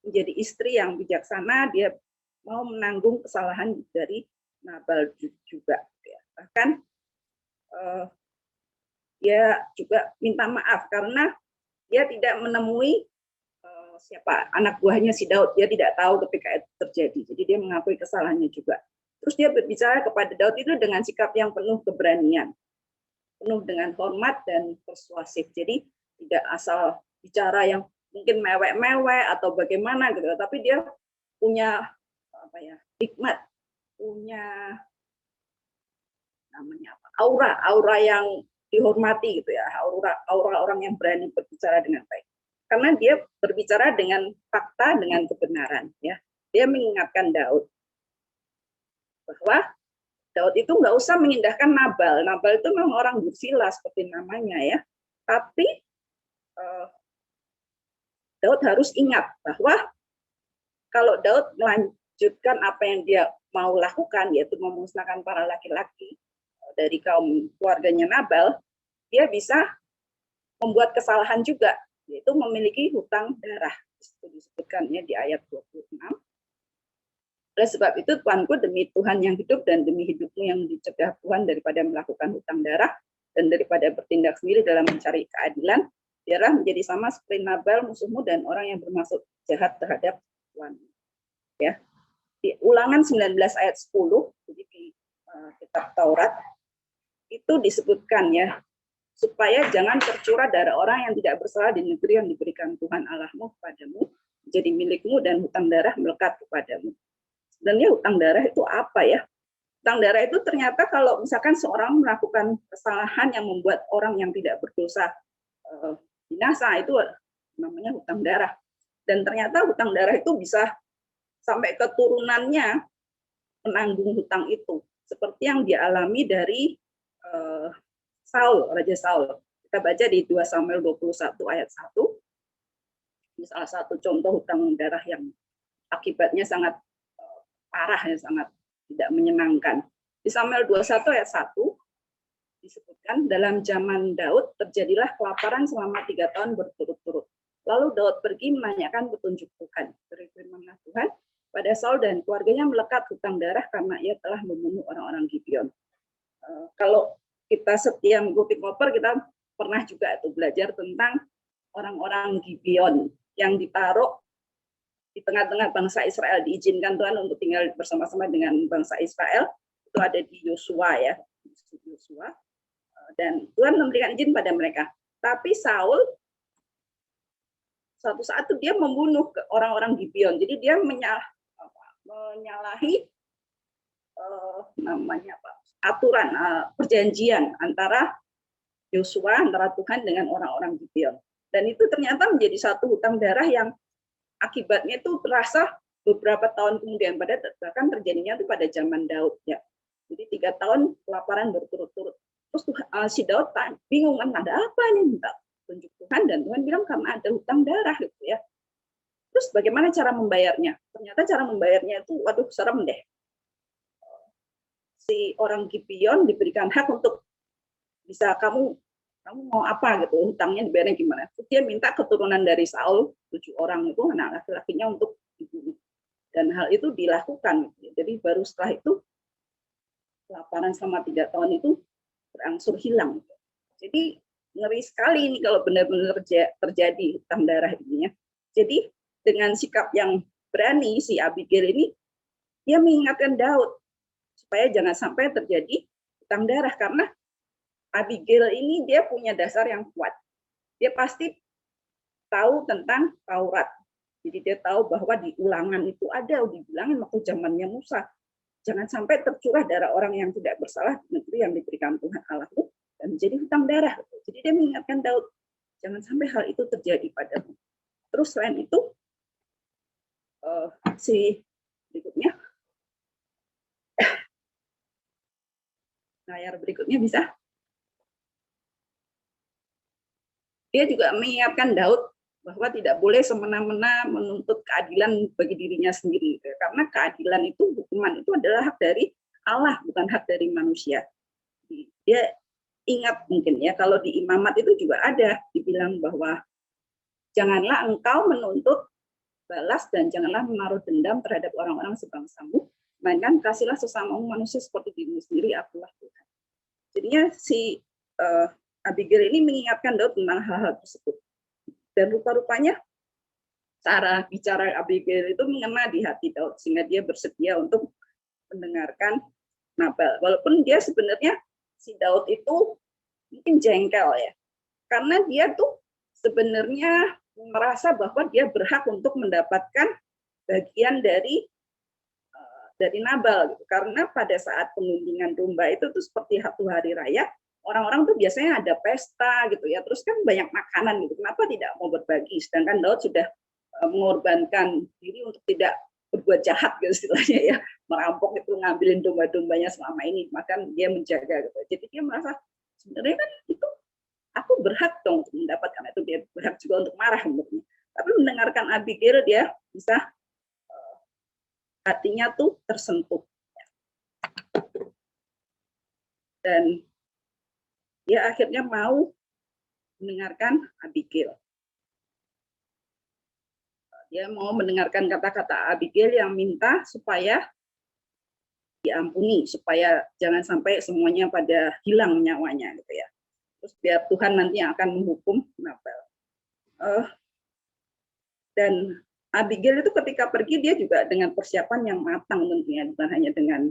menjadi istri yang bijaksana, dia mau menanggung kesalahan dari Nabal juga. Ya. Bahkan dia juga minta maaf karena dia tidak menemui siapa anak buahnya si Daud. Dia tidak tahu ketika itu terjadi. Jadi dia mengakui kesalahannya juga. Terus dia berbicara kepada Daud itu dengan sikap yang penuh keberanian, penuh dengan hormat dan persuasif. Jadi tidak asal bicara yang mungkin mewek-mewek atau bagaimana gitu, tapi dia punya hikmat, punya namanya apa? Aura yang dihormati gitu ya, aura orang yang berani berbicara dengan baik. Karena dia berbicara dengan fakta, dengan kebenaran ya. Dia mengingatkan Daud bahwa Daud itu nggak usah mengindahkan Nabal. Nabal itu memang orang dursila seperti namanya ya. Tapi Daud harus ingat bahwa kalau Daud melanjutkan apa yang dia mau lakukan, yaitu memusnahkan para laki-laki dari kaum keluarganya Nabal, dia bisa membuat kesalahan juga, yaitu memiliki hutang darah. Itu disebutkannya di ayat 26. Oleh sebab itu, Tuanku, demi Tuhan yang hidup dan demi hidupmu yang dicegah Tuhan daripada melakukan hutang darah dan daripada bertindak sendiri dalam mencari keadilan, biarlah menjadi sama seperti Nabal musuhmu dan orang yang bermaksud jahat terhadap Tuhan. Ya. Di Ulangan 19 ayat 10, jadi di kitab Taurat, itu disebutkan ya, supaya jangan tercurah darah orang yang tidak bersalah di negeri yang diberikan Tuhan Allahmu kepadamu, menjadi milikmu dan hutang darah melekat kepadamu. Sebenarnya hutang darah itu apa ya? Hutang darah itu ternyata kalau misalkan seorang melakukan kesalahan yang membuat orang yang tidak berdosa binasa, itu namanya hutang darah. Dan ternyata hutang darah itu bisa sampai keturunannya menanggung hutang itu. Seperti yang dialami dari Raja Saul. Kita baca di 2 Samuel 21 ayat 1. Ini salah satu contoh hutang darah yang akibatnya sangat parah, ya, sangat tidak menyenangkan. Di Samuel 21 ayat 1 disebutkan, dalam zaman Daud terjadilah kelaparan selama 3 tahun berturut-turut. Lalu Daud pergi menanyakan petunjuk Tuhan. Berfirmanlah Tuhan, pada Saul dan keluarganya melekat hutang darah karena ia telah membunuh orang-orang Gibeon. Kalau kita setia mengikuti koper, kita pernah juga itu belajar tentang orang-orang Gibeon yang ditaruh di tengah-tengah bangsa Israel, diizinkan Tuhan untuk tinggal bersama-sama dengan bangsa Israel. Itu ada di Yosua ya, Yosua. Dan Tuhan memberikan izin pada mereka. Tapi Saul suatu saat itu dia membunuh orang-orang Gibeon. Jadi dia menyalahi namanya apa? Aturan perjanjian antara Yosua, antara Tuhan dengan orang-orang Gibeon. Dan itu ternyata menjadi satu hutang darah yang akibatnya itu terasa beberapa tahun kemudian, bahkan terjadinya itu pada zaman Daud ya. Jadi 3 tahun kelaparan berturut-turut. Terus si Daud bingung kan, ada apa nih, minta tunjuk Tuhan, dan Tuhan bilang karena ada hutang darah gitu ya. Terus bagaimana cara membayarnya? Ternyata cara membayarnya itu, waduh serem deh. Si orang Gibeon diberikan hak untuk bisa kamu mau apa gitu, hutangnya dibayarnya gimana? Terus dia minta keturunan dari Saul 7 orang itu, anak laki-lakinya, untuk dibunuh. Dan hal itu dilakukan. Jadi baru setelah itu kelaparan selama 3 tahun itu berangsur hilang. Jadi ngeri sekali ini kalau benar-benar terjadi hutang darah ini ya. Jadi dengan sikap yang berani, si Abigail ini dia mengingatkan Daud supaya jangan sampai terjadi hutang darah, karena Abigail ini dia punya dasar yang kuat. Dia pasti tahu tentang Taurat. Jadi dia tahu bahwa di Ulangan itu ada dibilangin waktu zamannya Musa, jangan sampai tercurah darah orang yang tidak bersalah di negeri yang diberikan Tuhan Allah itu dan menjadi hutang darah. Jadi dia mengingatkan Daud, jangan sampai hal itu terjadi padamu. Terus selain itu, si berikutnya, layar berikutnya bisa. Dia juga mengingatkan Daud bahwa tidak boleh semena-mena menuntut keadilan bagi dirinya sendiri. Karena keadilan itu, hukuman itu adalah hak dari Allah, bukan hak dari manusia. Dia ingat mungkin ya, kalau di imamat itu juga ada, dibilang bahwa janganlah engkau menuntut balas dan janganlah menaruh dendam terhadap orang-orang sebangsamu, melainkan kasihlah sesamamu manusia seperti dirimu sendiri, akulah Tuhan. Jadinya si Abigail ini mengingatkan Daud tentang hal-hal tersebut. Dan rupa-rupanya cara bicara Abigail itu mengena di hati Daud, sehingga dia bersedia untuk mendengarkan Nabal. Walaupun dia sebenarnya, si Daud itu mungkin jengkel ya, karena dia tuh sebenarnya merasa bahwa dia berhak untuk mendapatkan bagian dari Nabal gitu. Karena pada saat pengunjungan domba itu tuh seperti satu hari raya, orang-orang tuh biasanya ada pesta gitu ya, terus kan banyak makanan gitu, kenapa tidak mau berbagi, sedangkan Daud sudah mengorbankan diri untuk tidak berbuat jahat gitu istilahnya ya, merampok itu, ngambilin domba-dombanya selama ini, maka dia menjaga gitu. Jadi dia merasa sebenarnya kan itu aku berhak dong untuk mendapatkan itu, dia berhak juga untuk marah menurutnya. Tapi mendengarkan Abigail, dia bisa hatinya tuh tersentuh dan dia akhirnya mau mendengarkan Abigail. Dia mau mendengarkan kata-kata Abigail yang minta supaya diampuni, supaya jangan sampai semuanya pada hilang nyawanya gitu ya. Terus biar Tuhan nanti yang akan menghukum Nabal. Dan Abigail itu ketika pergi dia juga dengan persiapan yang matang tentunya, bukan hanya dengan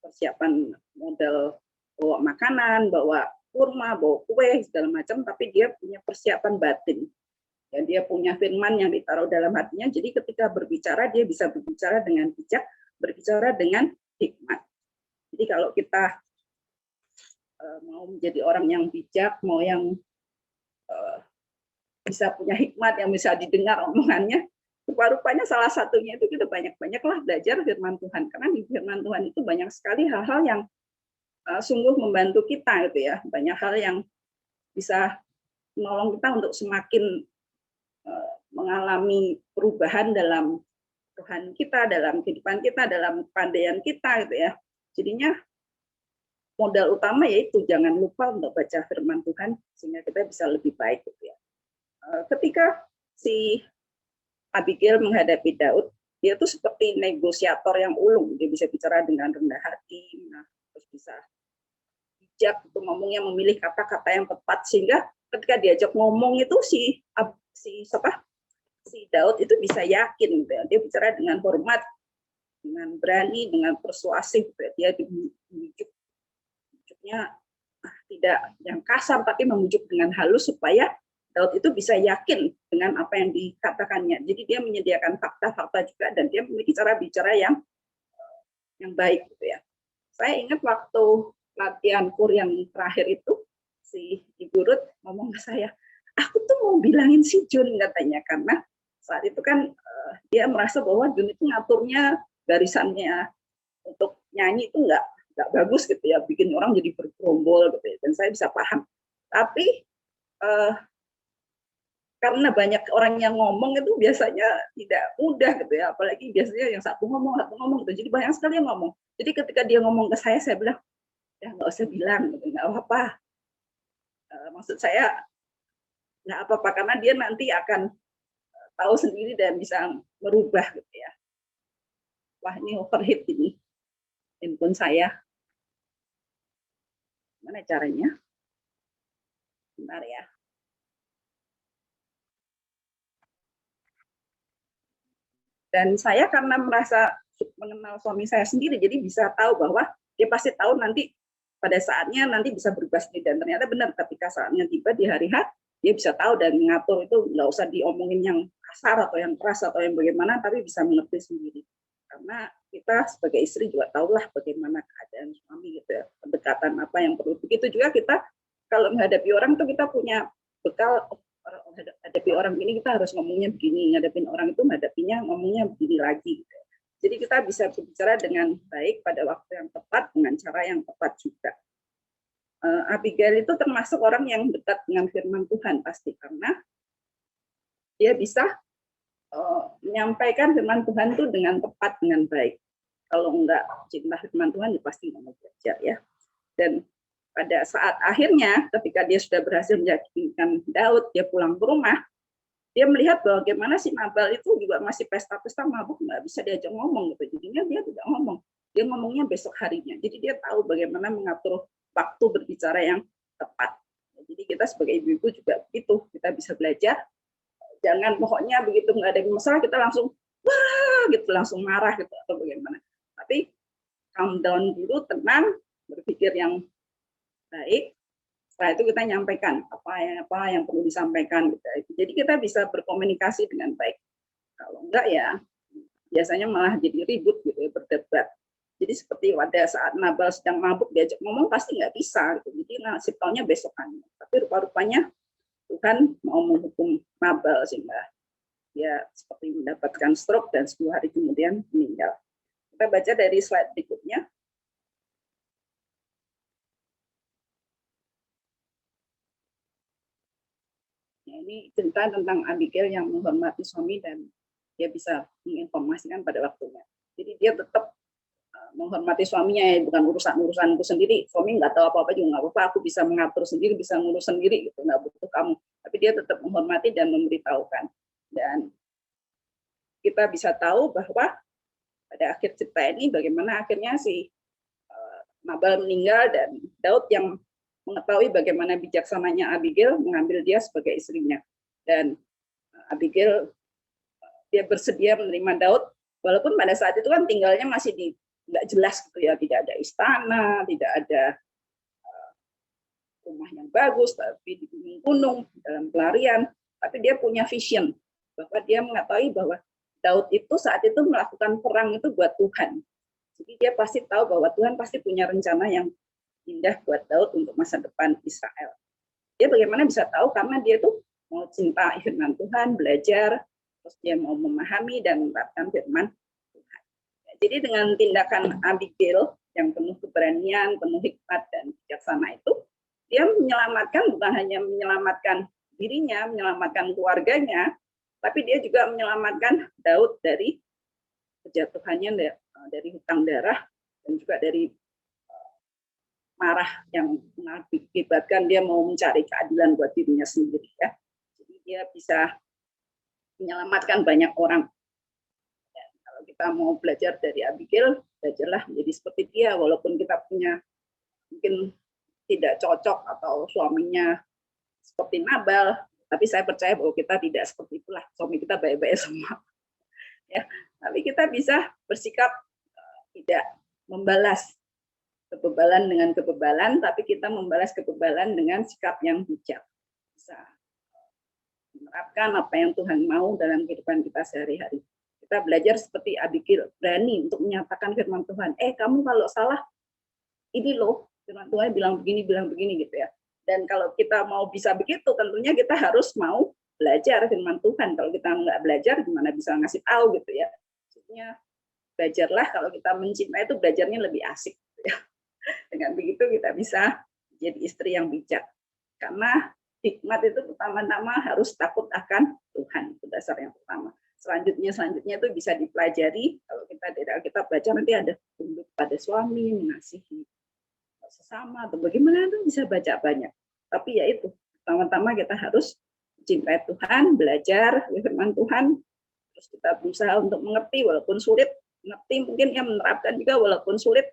persiapan modal bawa makanan, bawa kurma, bawa kue, segala macam, tapi dia punya persiapan batin. Ya, dia punya firman yang ditaruh dalam hatinya, jadi ketika berbicara, dia bisa berbicara dengan bijak, berbicara dengan hikmat. Jadi kalau kita mau menjadi orang yang bijak, mau yang bisa punya hikmat, yang bisa didengar omongannya, rupa-rupanya salah satunya itu kita banyak-banyaklah belajar firman Tuhan. Karena di firman Tuhan itu banyak sekali hal-hal yang sungguh membantu kita gitu ya, banyak hal yang bisa menolong kita untuk semakin mengalami perubahan dalam Tuhan kita, dalam kehidupan kita, dalam pandaian kita gitu ya. Jadinya modal utama yaitu jangan lupa untuk baca firman Tuhan sehingga kita bisa lebih baik gitu ya. Ketika si Abigail menghadapi Daud, dia tuh seperti negosiator yang ulung, dia bisa bicara dengan rendah hati, terus bisa bijak untuk ngomongnya, memilih kata-kata yang tepat, sehingga ketika diajak ngomong itu si Daud itu bisa yakin gitu ya. Dia bicara dengan hormat, dengan berani, dengan persuasif gitu ya. Dia memujuknya tidak yang kasar tapi memujuk dengan halus supaya Daud itu bisa yakin dengan apa yang dikatakannya. Jadi dia menyediakan fakta-fakta juga dan dia memiliki cara bicara yang baik gitu ya. Saya ingat waktu latihan kur yang terakhir itu, si Ibu Ruth ngomong ke saya, aku tuh mau bilangin si Jun katanya, karena saat itu kan dia merasa bahwa Jun itu ngaturnya barisannya untuk nyanyi itu nggak bagus gitu ya, bikin orang jadi bergerombol gitu ya, dan saya bisa paham. Tapi karena banyak orang yang ngomong itu biasanya tidak mudah gitu ya, apalagi biasanya yang satu ngomong gitu, jadi banyak sekali yang ngomong. Jadi ketika dia ngomong ke saya bilang, ya nggak usah bilang, gitu, nggak apa-apa. Maksud saya nggak apa-apa karena dia nanti akan tahu sendiri dan bisa merubah gitu ya. Wah ini overheat ini handphone saya. Gimana caranya? Bentar ya. Dan saya karena merasa mengenal suami saya sendiri, jadi bisa tahu bahwa dia pasti tahu nanti pada saatnya nanti bisa berubah sendiri. Dan ternyata benar ketika saatnya tiba di hari H, dia bisa tahu dan mengatur itu, nggak usah diomongin yang kasar atau yang keras atau yang bagaimana, tapi bisa mengerti sendiri. Karena kita sebagai istri juga tahulah bagaimana keadaan suami gitu ya, pendekatan apa yang perlu. Begitu juga kita kalau menghadapi orang itu kita punya bekal, hadapi orang ini kita harus ngomongnya begini, ngadepin orang itu menghadapinya ngomongnya begini lagi. Gitu. Jadi kita bisa berbicara dengan baik pada waktu yang tepat dengan cara yang tepat juga. Abigail itu termasuk orang yang dekat dengan firman Tuhan pasti karena dia bisa menyampaikan firman Tuhan itu dengan tepat, dengan baik. Kalau enggak cinta firman Tuhan, dia pasti nggak mau belajar ya. Dan pada saat akhirnya, ketika dia sudah berhasil meyakinkan Daud, dia pulang ke rumah, dia melihat bahwa bagaimana si Nabal itu juga masih pesta-pesta mabuk, nggak bisa diajak ngomong gitu. Jadinya dia tidak ngomong, dia ngomongnya besok harinya. Jadi dia tahu bagaimana mengatur waktu berbicara yang tepat. Jadi kita sebagai ibu-ibu juga itu kita bisa belajar. Jangan pokoknya begitu nggak ada masalah kita langsung wah gitu, langsung marah gitu atau bagaimana. Tapi calm down dulu, tenang, berpikir yang baik. Setelah itu kita nyampaikan apa yang perlu disampaikan gitu. Jadi kita bisa berkomunikasi dengan baik. Kalau enggak ya biasanya malah jadi ribut gitu ya, berdebat. Jadi seperti pada saat Nabal sedang mabuk diajak ngomong pasti nggak bisa gitu. Jadi nasib taunya besokan. Tapi rupa-rupanya Tuhan mau menghukum Nabal sehingga dia seperti mendapatkan stroke dan 10 hari kemudian meninggal. Kita baca dari slide berikutnya. Ini cerita tentang Abigail yang menghormati suami dan dia bisa menginformasikan pada waktunya. Jadi dia tetap menghormati suaminya, ya, bukan urusanku sendiri. Suami nggak tahu apa-apa juga nggak apa-apa, aku bisa mengatur sendiri, bisa ngurus sendiri, gitu, nggak butuh kamu. Tapi dia tetap menghormati dan memberitahukan. Dan kita bisa tahu bahwa pada akhir cerita ini bagaimana akhirnya si Nabal meninggal dan Daud yang mengetahui bagaimana bijaksananya Abigail mengambil dia sebagai istrinya. Dan Abigail dia bersedia menerima Daud, walaupun pada saat itu kan tinggalnya masih nggak jelas gitu ya, tidak ada istana, tidak ada rumah yang bagus, tapi di gunung-gunung dalam pelarian. Tapi dia punya vision bahwa dia mengetahui bahwa Daud itu saat itu melakukan perang itu buat Tuhan. Jadi dia pasti tahu bahwa Tuhan pasti punya rencana yang indah buat Daud untuk masa depan Israel. Dia bagaimana bisa tahu? Karena dia tuh mau cinta firman Tuhan, belajar, terus dia mau memahami dan menerapkan firman Tuhan. Jadi dengan tindakan Abigail yang penuh keberanian, penuh hikmat dan bijaksana itu, dia menyelamatkan, bukan hanya menyelamatkan dirinya, menyelamatkan keluarganya, tapi dia juga menyelamatkan Daud dari kejatuhannya, dari hutang darah dan juga dari marah yang mengakibatkan dia mau mencari keadilan buat dirinya sendiri ya. Jadi dia bisa menyelamatkan banyak orang. Dan kalau kita mau belajar dari Abigail, belajarlah menjadi seperti dia walaupun kita punya mungkin tidak cocok atau suaminya seperti Nabal, tapi saya percaya bahwa kita tidak seperti itulah. Suami kita baik-baik semua. Ya, tapi kita bisa bersikap tidak membalas kebebalan dengan kebebalan, tapi kita membalas kebebalan dengan sikap yang bijak. Bisa menerapkan apa yang Tuhan mau dalam kehidupan kita sehari-hari. Kita belajar seperti Abigail, berani untuk menyatakan firman Tuhan. Kamu kalau salah, ini loh, firman Tuhan bilang begini gitu ya. Dan kalau kita mau bisa begitu, tentunya kita harus mau belajar firman Tuhan. Kalau kita nggak belajar, gimana bisa ngasih tahu gitu ya. Maksudnya, belajarlah kalau kita mencintai itu belajarnya lebih asik. Gitu ya. Dengan begitu kita bisa jadi istri yang bijak. Karena hikmat itu pertama-tama harus takut akan Tuhan, itu dasar yang pertama. Selanjutnya itu bisa dipelajari. Kalau kita dari Alkitab baca nanti ada tunduk pada suami, mengasihi sesama, atau bagaimana itu bisa baca banyak. Tapi ya itu, pertama-tama kita harus cintai Tuhan, belajar firman Tuhan, terus kita berusaha untuk mengerti walaupun sulit, mengerti mungkin yang menerapkan juga walaupun sulit,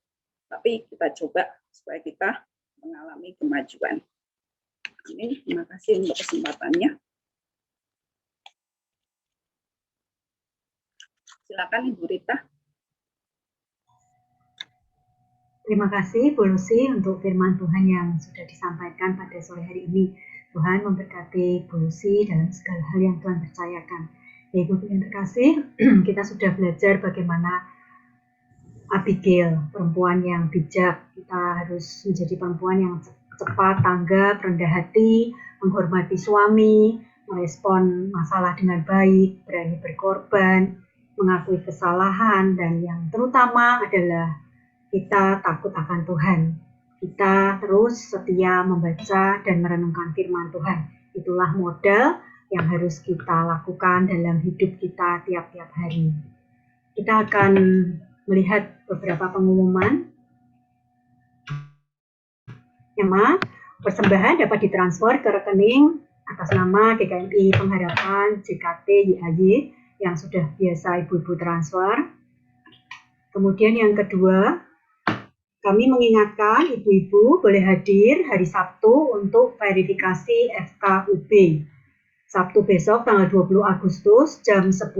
tapi kita coba supaya kita mengalami kemajuan. Amin. Terima kasih untuk kesempatannya. Silakan Ibu Rita. Terima kasih Bu Lucy untuk firman Tuhan yang sudah disampaikan pada sore hari ini. Tuhan memberkati Bu Lucy dalam segala hal yang Tuhan percayakan. Ya, Ibu yang terkasih, kita sudah belajar bagaimana Abigail, perempuan yang bijak. Kita harus menjadi perempuan yang cepat tanggap, rendah hati, menghormati suami, merespon masalah dengan baik, berani berkorban, mengakui kesalahan, dan yang terutama adalah kita takut akan Tuhan. Kita terus setia membaca dan merenungkan firman Tuhan. Itulah modal yang harus kita lakukan dalam hidup kita tiap-tiap hari. Kita akan melihat beberapa pengumuman. Yang persembahan dapat ditransfer ke rekening atas nama GKMI Pengharapan JKT YAY yang sudah biasa ibu-ibu transfer. Kemudian yang kedua, kami mengingatkan ibu-ibu boleh hadir hari Sabtu untuk verifikasi FKUB. Sabtu besok tanggal 20 Agustus jam 10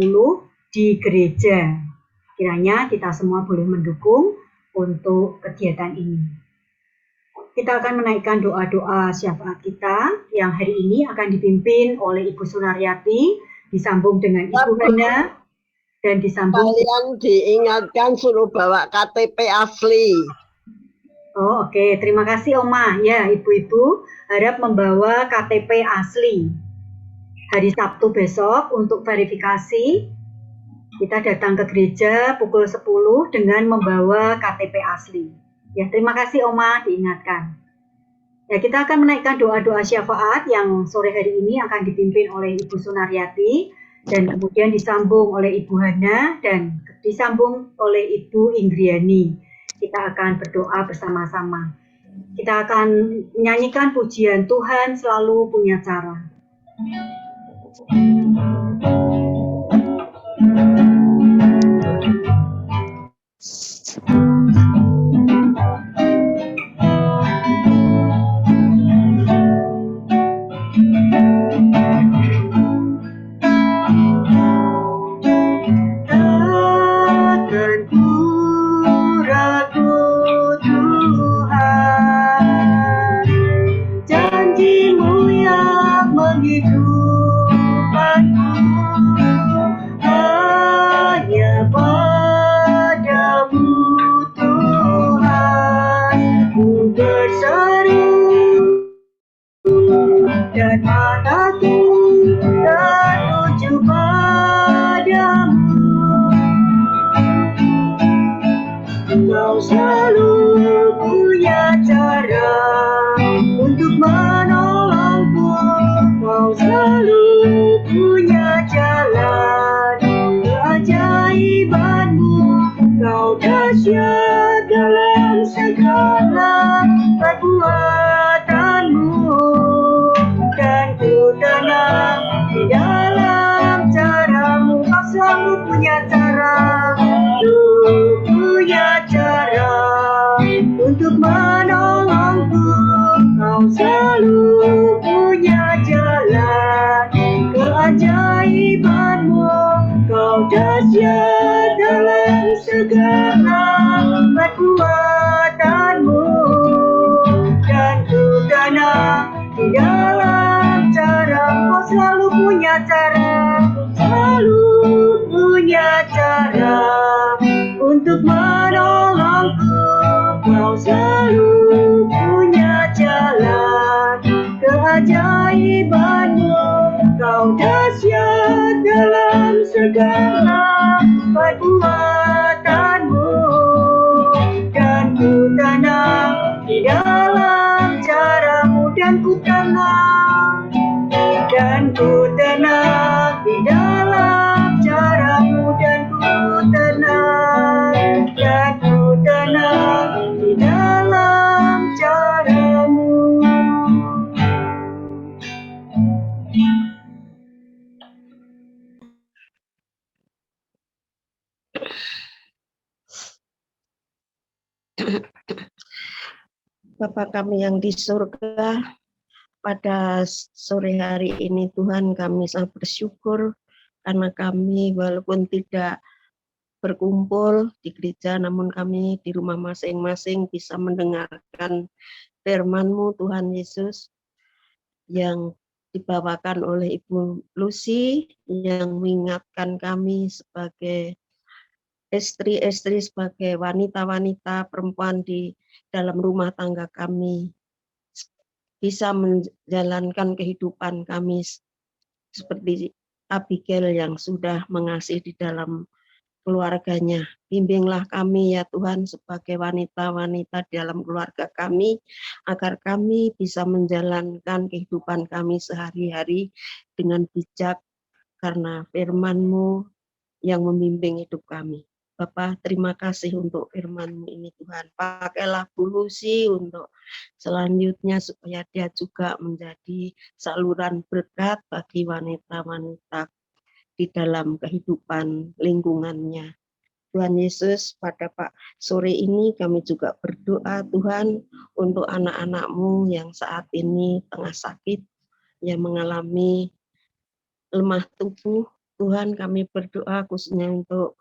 di gereja. Kiranya kita semua boleh mendukung untuk kegiatan ini. Kita akan menaikkan doa-doa syafaat kita yang hari ini akan dipimpin oleh Ibu Sunaryati, disambung dengan Ibu Hana, dan disambung. Kalian diingatkan suruh bawa KTP asli. Oh, oke. Terima kasih Oma. Ya, ibu-ibu harap membawa KTP asli. Hari Sabtu besok untuk verifikasi, kita datang ke gereja pukul 10 dengan membawa KTP asli. Ya, terima kasih Oma, diingatkan. Ya, kita akan menaikkan doa-doa syafaat yang sore hari ini akan dipimpin oleh Ibu Sunaryati, dan kemudian disambung oleh Ibu Hana, dan disambung oleh Ibu Inggriani. Kita akan berdoa bersama-sama. Kita akan menyanyikan pujian Tuhan selalu punya cara. Dan mataku tertuju padamu. Kau selalu punya cara untuk menolongku. Kau selalu punya jalan keajaibanmu. Kau dahsyat dalam segala perbuatanmu. Dan ku tenang di dalam caramu. Kau selalu punya cara, punya cara untuk menolongku. Kau selalu punya jalan keajaibanmu. Kau dahsyat dalam segala perbuatanmu. Dan ku tenang di dalam cara. Kau selalu punya cara, selalu punya cara untuk menolongku. Kau selalu punya jalan keajaibanmu. Kau dahsyat dalam segala perbuatanmu. Dan ku tenang Bapa kami yang di surga, pada sore hari ini Tuhan kami sangat bersyukur karena kami walaupun tidak berkumpul di gereja, namun kami di rumah masing-masing bisa mendengarkan firman-Mu Tuhan Yesus yang dibawakan oleh Ibu Lucy, yang mengingatkan kami sebagai istri-istri, sebagai wanita-wanita perempuan di dalam rumah tangga kami, bisa menjalankan kehidupan kami seperti Abigail yang sudah mengasihi di dalam keluarganya. Bimbinglah kami ya Tuhan sebagai wanita-wanita di dalam keluarga kami, agar kami bisa menjalankan kehidupan kami sehari-hari dengan bijak karena firman-Mu yang membimbing hidup kami. Bapa, terima kasih untuk firman-Mu ini Tuhan. Pakailah Bu Lucy untuk selanjutnya supaya dia juga menjadi saluran berkat bagi wanita-wanita di dalam kehidupan lingkungannya. Tuhan Yesus, pada sore ini kami juga berdoa Tuhan untuk anak-anak-Mu yang saat ini tengah sakit, yang mengalami lemah tubuh. Tuhan, kami berdoa khususnya untuk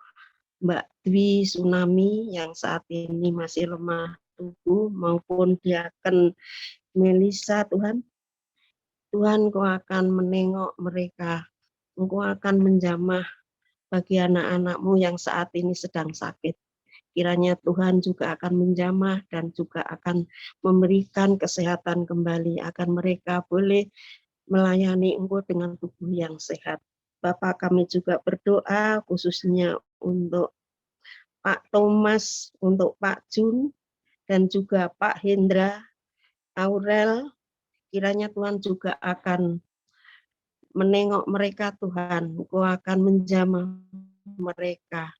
Mbak Dwi Tsunami yang saat ini masih lemah tubuh, maupun Diaken Melisa Tuhan. Tuhan, Kau akan menengok mereka, Engkau akan menjamah bagi anak-anak-Mu yang saat ini sedang sakit. Kiranya Tuhan juga akan menjamah dan juga akan memberikan kesehatan kembali, agar mereka boleh melayani Engkau dengan tubuh yang sehat. Bapak, kami juga berdoa khususnya untuk Pak Thomas, untuk Pak Jun, dan juga Pak Hendra, Aurel. Kiranya Tuhan juga akan menengok mereka Tuhan, Engkau akan menjamah mereka.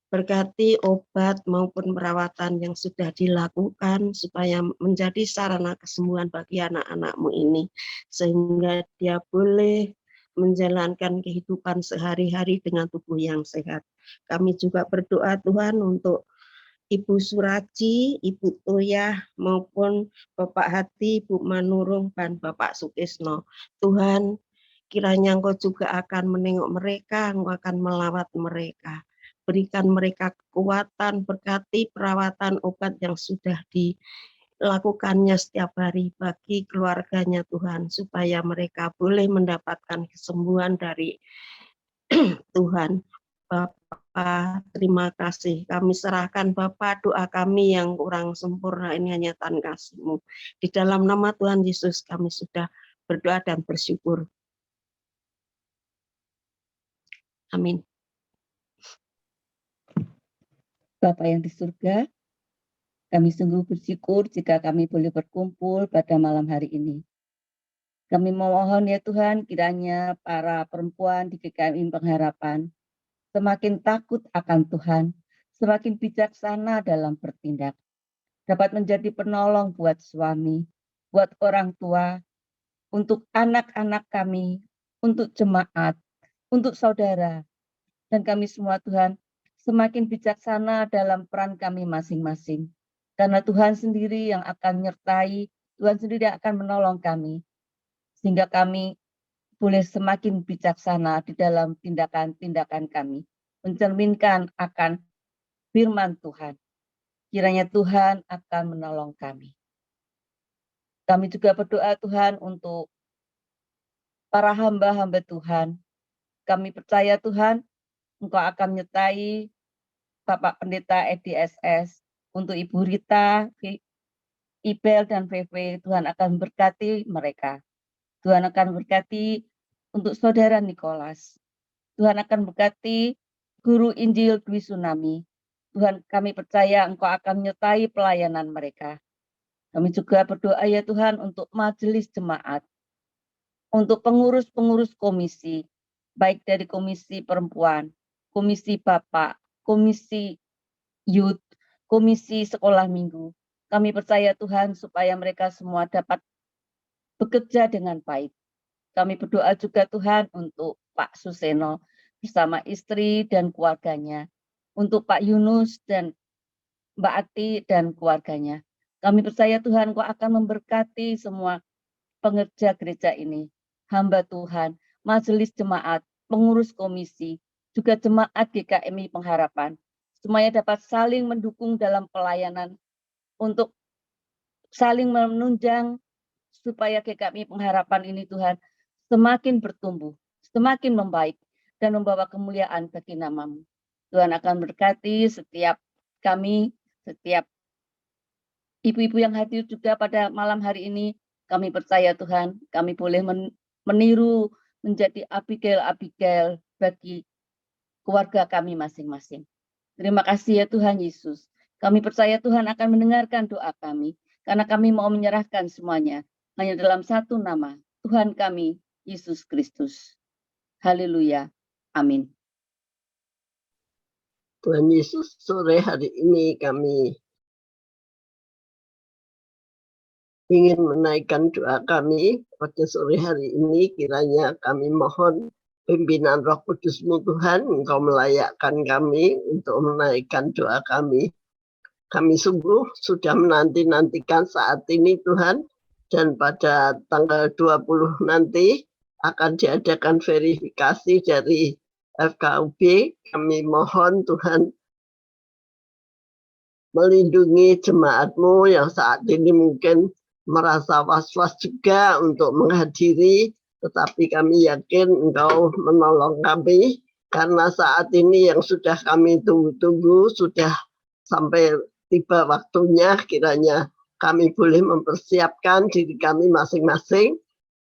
Berkati obat maupun perawatan yang sudah dilakukan supaya menjadi sarana kesembuhan bagi anak-anak-Mu ini, sehingga dia boleh menjalankan kehidupan sehari-hari dengan tubuh yang sehat. Kami juga berdoa Tuhan untuk Ibu Suraji, Ibu Toyah, maupun Bapak Hati, Ibu Manurung, dan Bapak Sukisno. Tuhan, kiranya Engkau juga akan menengok mereka, Engkau akan melawat mereka. Berikan mereka kekuatan, berkati perawatan obat yang sudah dilakukannya setiap hari bagi keluarganya Tuhan, supaya mereka boleh mendapatkan kesembuhan dari Tuhan. Bapak, terima kasih. Kami serahkan Bapak doa kami yang kurang sempurna ini hanya tangan kasih-Mu. Di dalam nama Tuhan Yesus kami sudah berdoa dan bersyukur. Amin. Bapa yang di surga, kami sungguh bersyukur jika kami boleh berkumpul pada malam hari ini. Kami memohon ya Tuhan, kiranya para perempuan di GKMI Pengharapan semakin takut akan Tuhan, semakin bijaksana dalam bertindak, dapat menjadi penolong buat suami, buat orang tua, untuk anak-anak kami, untuk jemaat, untuk saudara, dan kami semua Tuhan, semakin bijaksana dalam peran kami masing-masing. Karena Tuhan sendiri yang akan menyertai, Tuhan sendiri yang akan menolong kami. Sehingga kami boleh semakin bijaksana di dalam tindakan-tindakan kami. Mencerminkan akan firman Tuhan. Kiranya Tuhan akan menolong kami. Kami juga berdoa Tuhan untuk para hamba-hamba Tuhan. Kami percaya Tuhan, Engkau akan menyertai Bapak Pendeta EDSS, untuk Ibu Rita, Ibel, dan VV. Tuhan akan berkati mereka. Tuhan akan berkati untuk Saudara Nikolas. Tuhan akan berkati Guru Injil Dwi Tsunami. Tuhan, kami percaya Engkau akan menyertai pelayanan mereka. Kami juga berdoa ya Tuhan untuk majelis jemaat, untuk pengurus-pengurus komisi, baik dari komisi perempuan, komisi bapak, komisi youth, komisi sekolah minggu. Kami percaya Tuhan supaya mereka semua dapat bekerja dengan baik. Kami berdoa juga Tuhan untuk Pak Suseno bersama istri dan keluarganya, untuk Pak Yunus dan Mbak Ati dan keluarganya. Kami percaya Tuhan Kau akan memberkati semua pengerja gereja ini, hamba Tuhan, majelis jemaat, pengurus komisi, juga jemaat GKMI Pengharapan, semuanya dapat saling mendukung dalam pelayanan untuk saling menunjang supaya GKMI Pengharapan ini Tuhan semakin bertumbuh, semakin membaik, dan membawa kemuliaan bagi nama-Mu. Tuhan akan berkati setiap kami, setiap ibu-ibu yang hadir juga pada malam hari ini. Kami percaya Tuhan, kami boleh meniru menjadi Abigail bagi keluarga kami masing-masing. Terima kasih ya Tuhan Yesus. Kami percaya Tuhan akan mendengarkan doa kami, karena kami mau menyerahkan semuanya hanya dalam satu nama, Tuhan kami, Yesus Kristus. Haleluya. Amin. Tuhan Yesus, sore hari ini kami ingin menaikkan doa kami pada sore hari ini. Kiranya kami mohon pimpinan Roh Kudus-Mu Tuhan, Engkau melayakkan kami untuk menaikkan doa kami. Kami sungguh sudah menanti-nantikan saat ini Tuhan, dan pada tanggal 20 nanti akan diadakan verifikasi dari FKUB. Kami mohon Tuhan melindungi jemaat-Mu yang saat ini mungkin merasa was-was juga untuk menghadiri, tetapi kami yakin Engkau menolong kami, karena saat ini yang sudah kami tunggu-tunggu sudah sampai tiba waktunya. Kiranya kami boleh mempersiapkan diri kami masing-masing,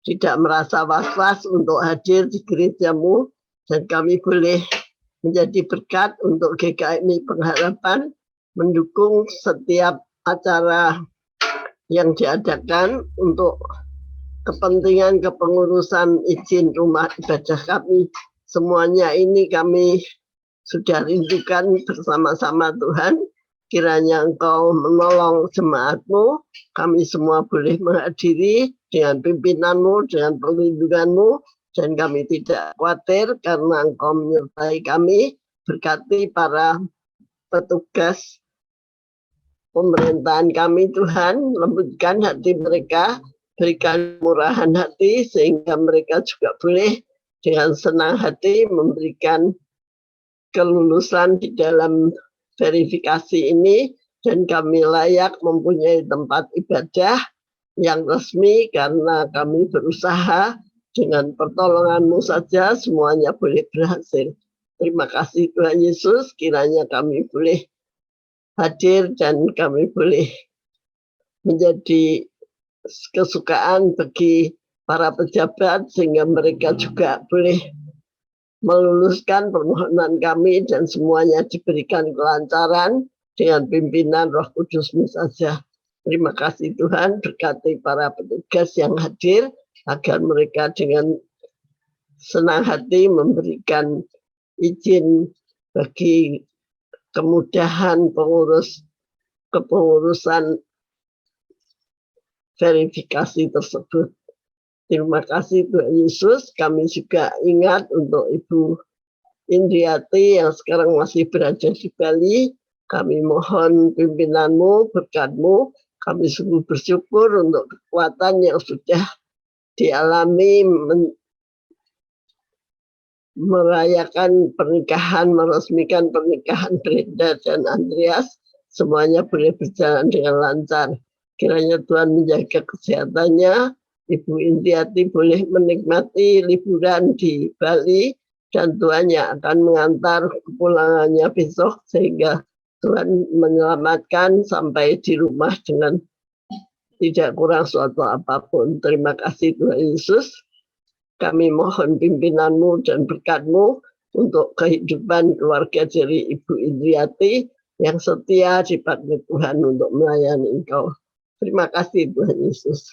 tidak merasa was-was untuk hadir di gereja-Mu, dan kami boleh menjadi berkat untuk GKMI Pengharapan, mendukung setiap acara yang diadakan untuk kepentingan kepengurusan izin rumah ibadah kami. Semuanya ini kami sudah rindukan bersama-sama Tuhan. Kiranya Engkau menolong jemaat-Mu, kami semua boleh menghadiri dengan pimpinan-Mu, dengan perlindungan-Mu, dan kami tidak khawatir karena Engkau menyertai kami. Berkati para petugas pemerintahan kami Tuhan, lembutkan hati mereka, berikan murahan hati sehingga mereka juga boleh dengan senang hati memberikan kelulusan di dalam verifikasi ini, dan kami layak mempunyai tempat ibadah yang resmi, karena kami berusaha dengan pertolongan-Mu saja semuanya boleh berhasil. Terima kasih Tuhan Yesus, kiranya kami boleh hadir dan kami boleh menjadi kesukaan bagi para pejabat sehingga mereka juga boleh meluluskan permohonan kami dan semuanya diberikan kelancaran dengan pimpinan Roh Kudus-Mu saja. Terima kasih Tuhan, berkati para petugas yang hadir agar mereka dengan senang hati memberikan izin bagi kemudahan kepengurusan verifikasi tersebut. Terima kasih Tuhan Yesus. Kami juga ingat untuk Ibu Indriati yang sekarang masih berada di Bali. Kami mohon pimpinan-Mu, berkat-Mu. Kami sungguh bersyukur untuk kekuatan yang sudah dialami merayakan pernikahan, meresmikan pernikahan Brenda dan Andreas. Semuanya boleh berjalan dengan lancar. Kiranya Tuhan menjaga kesehatannya. Ibu Indriati boleh menikmati liburan di Bali, dan Tuhan yang akan mengantar kepulangannya besok, sehingga Tuhan menyelamatkan sampai di rumah dengan tidak kurang suatu apapun. Terima kasih Tuhan Yesus. Kami mohon pimpinan-Mu dan berkat-Mu untuk kehidupan keluarga dari Ibu Indriati yang setia dipakai Tuhan untuk melayani Engkau. Terima kasih Tuhan Yesus.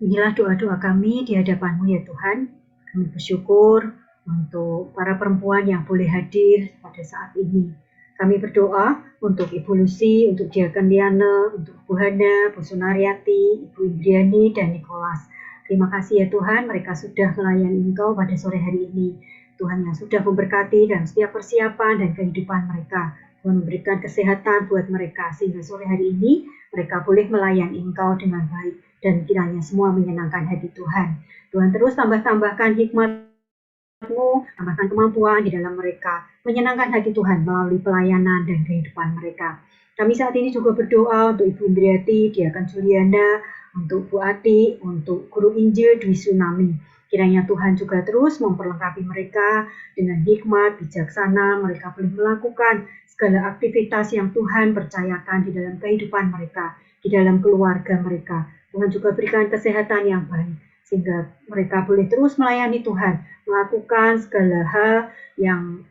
Inilah doa-doa kami di hadapan-Mu ya Tuhan. Kami bersyukur untuk para perempuan yang boleh hadir pada saat ini. Kami berdoa untuk Ibu Lucy, untuk Diaken Liana, untuk Bu Hana, Bu Sunariati, Ibu Indriani, dan Nicholas. Terima kasih ya Tuhan, mereka sudah melayani Engkau pada sore hari ini. Tuhan yang sudah memberkati dalam setiap persiapan dan kehidupan mereka. Tuhan memberikan kesehatan buat mereka sehingga sore hari ini mereka boleh melayani Engkau dengan baik dan kiranya semua menyenangkan hati Tuhan. Tuhan terus tambahkan hikmat-Mu, tambahkan kemampuan di dalam mereka, menyenangkan hati Tuhan melalui pelayanan dan kehidupan mereka. Kami saat ini juga berdoa untuk Ibu Indriati, Diakan Juliana, untuk Bu Ati, untuk Guru Injil Dwi Tsunami. Kiranya Tuhan juga terus memperlengkapi mereka dengan hikmat, bijaksana, mereka boleh melakukan segala aktivitas yang Tuhan percayakan di dalam kehidupan mereka, di dalam keluarga mereka. Tuhan juga berikan kesehatan yang baik, sehingga mereka boleh terus melayani Tuhan, melakukan segala hal yang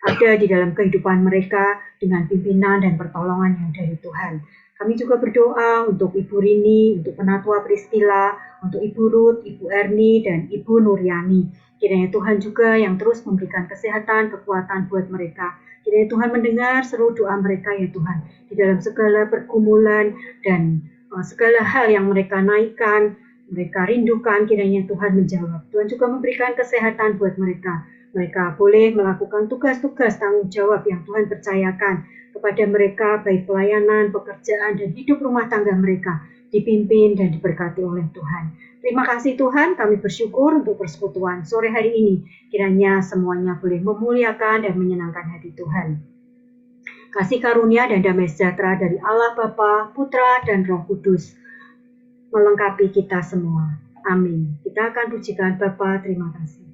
ada di dalam kehidupan mereka dengan pimpinan dan pertolongan yang dari Tuhan. Kami juga berdoa untuk Ibu Rini, untuk Penatua Priscilla, untuk Ibu Ruth, Ibu Erni, dan Ibu Nuriani. Kiranya Tuhan juga yang terus memberikan kesehatan, kekuatan buat mereka. Kiranya Tuhan mendengar seluruh doa mereka ya Tuhan. Di dalam segala pergumulan dan segala hal yang mereka naikkan, mereka rindukan, kiranya Tuhan menjawab. Tuhan juga memberikan kesehatan buat mereka. Mereka boleh melakukan tugas-tugas tanggung jawab yang Tuhan percayakan kepada mereka, baik pelayanan, pekerjaan, dan hidup rumah tangga mereka dipimpin dan diberkati oleh Tuhan. Terima kasih Tuhan, kami bersyukur untuk persekutuan sore hari ini. Kiranya semuanya boleh memuliakan dan menyenangkan hati Tuhan. Kasih karunia dan damai sejahtera dari Allah Bapa, Putra, dan Roh Kudus melengkapi kita semua. Amin. Kita akan pujikan Bapa, terima kasih.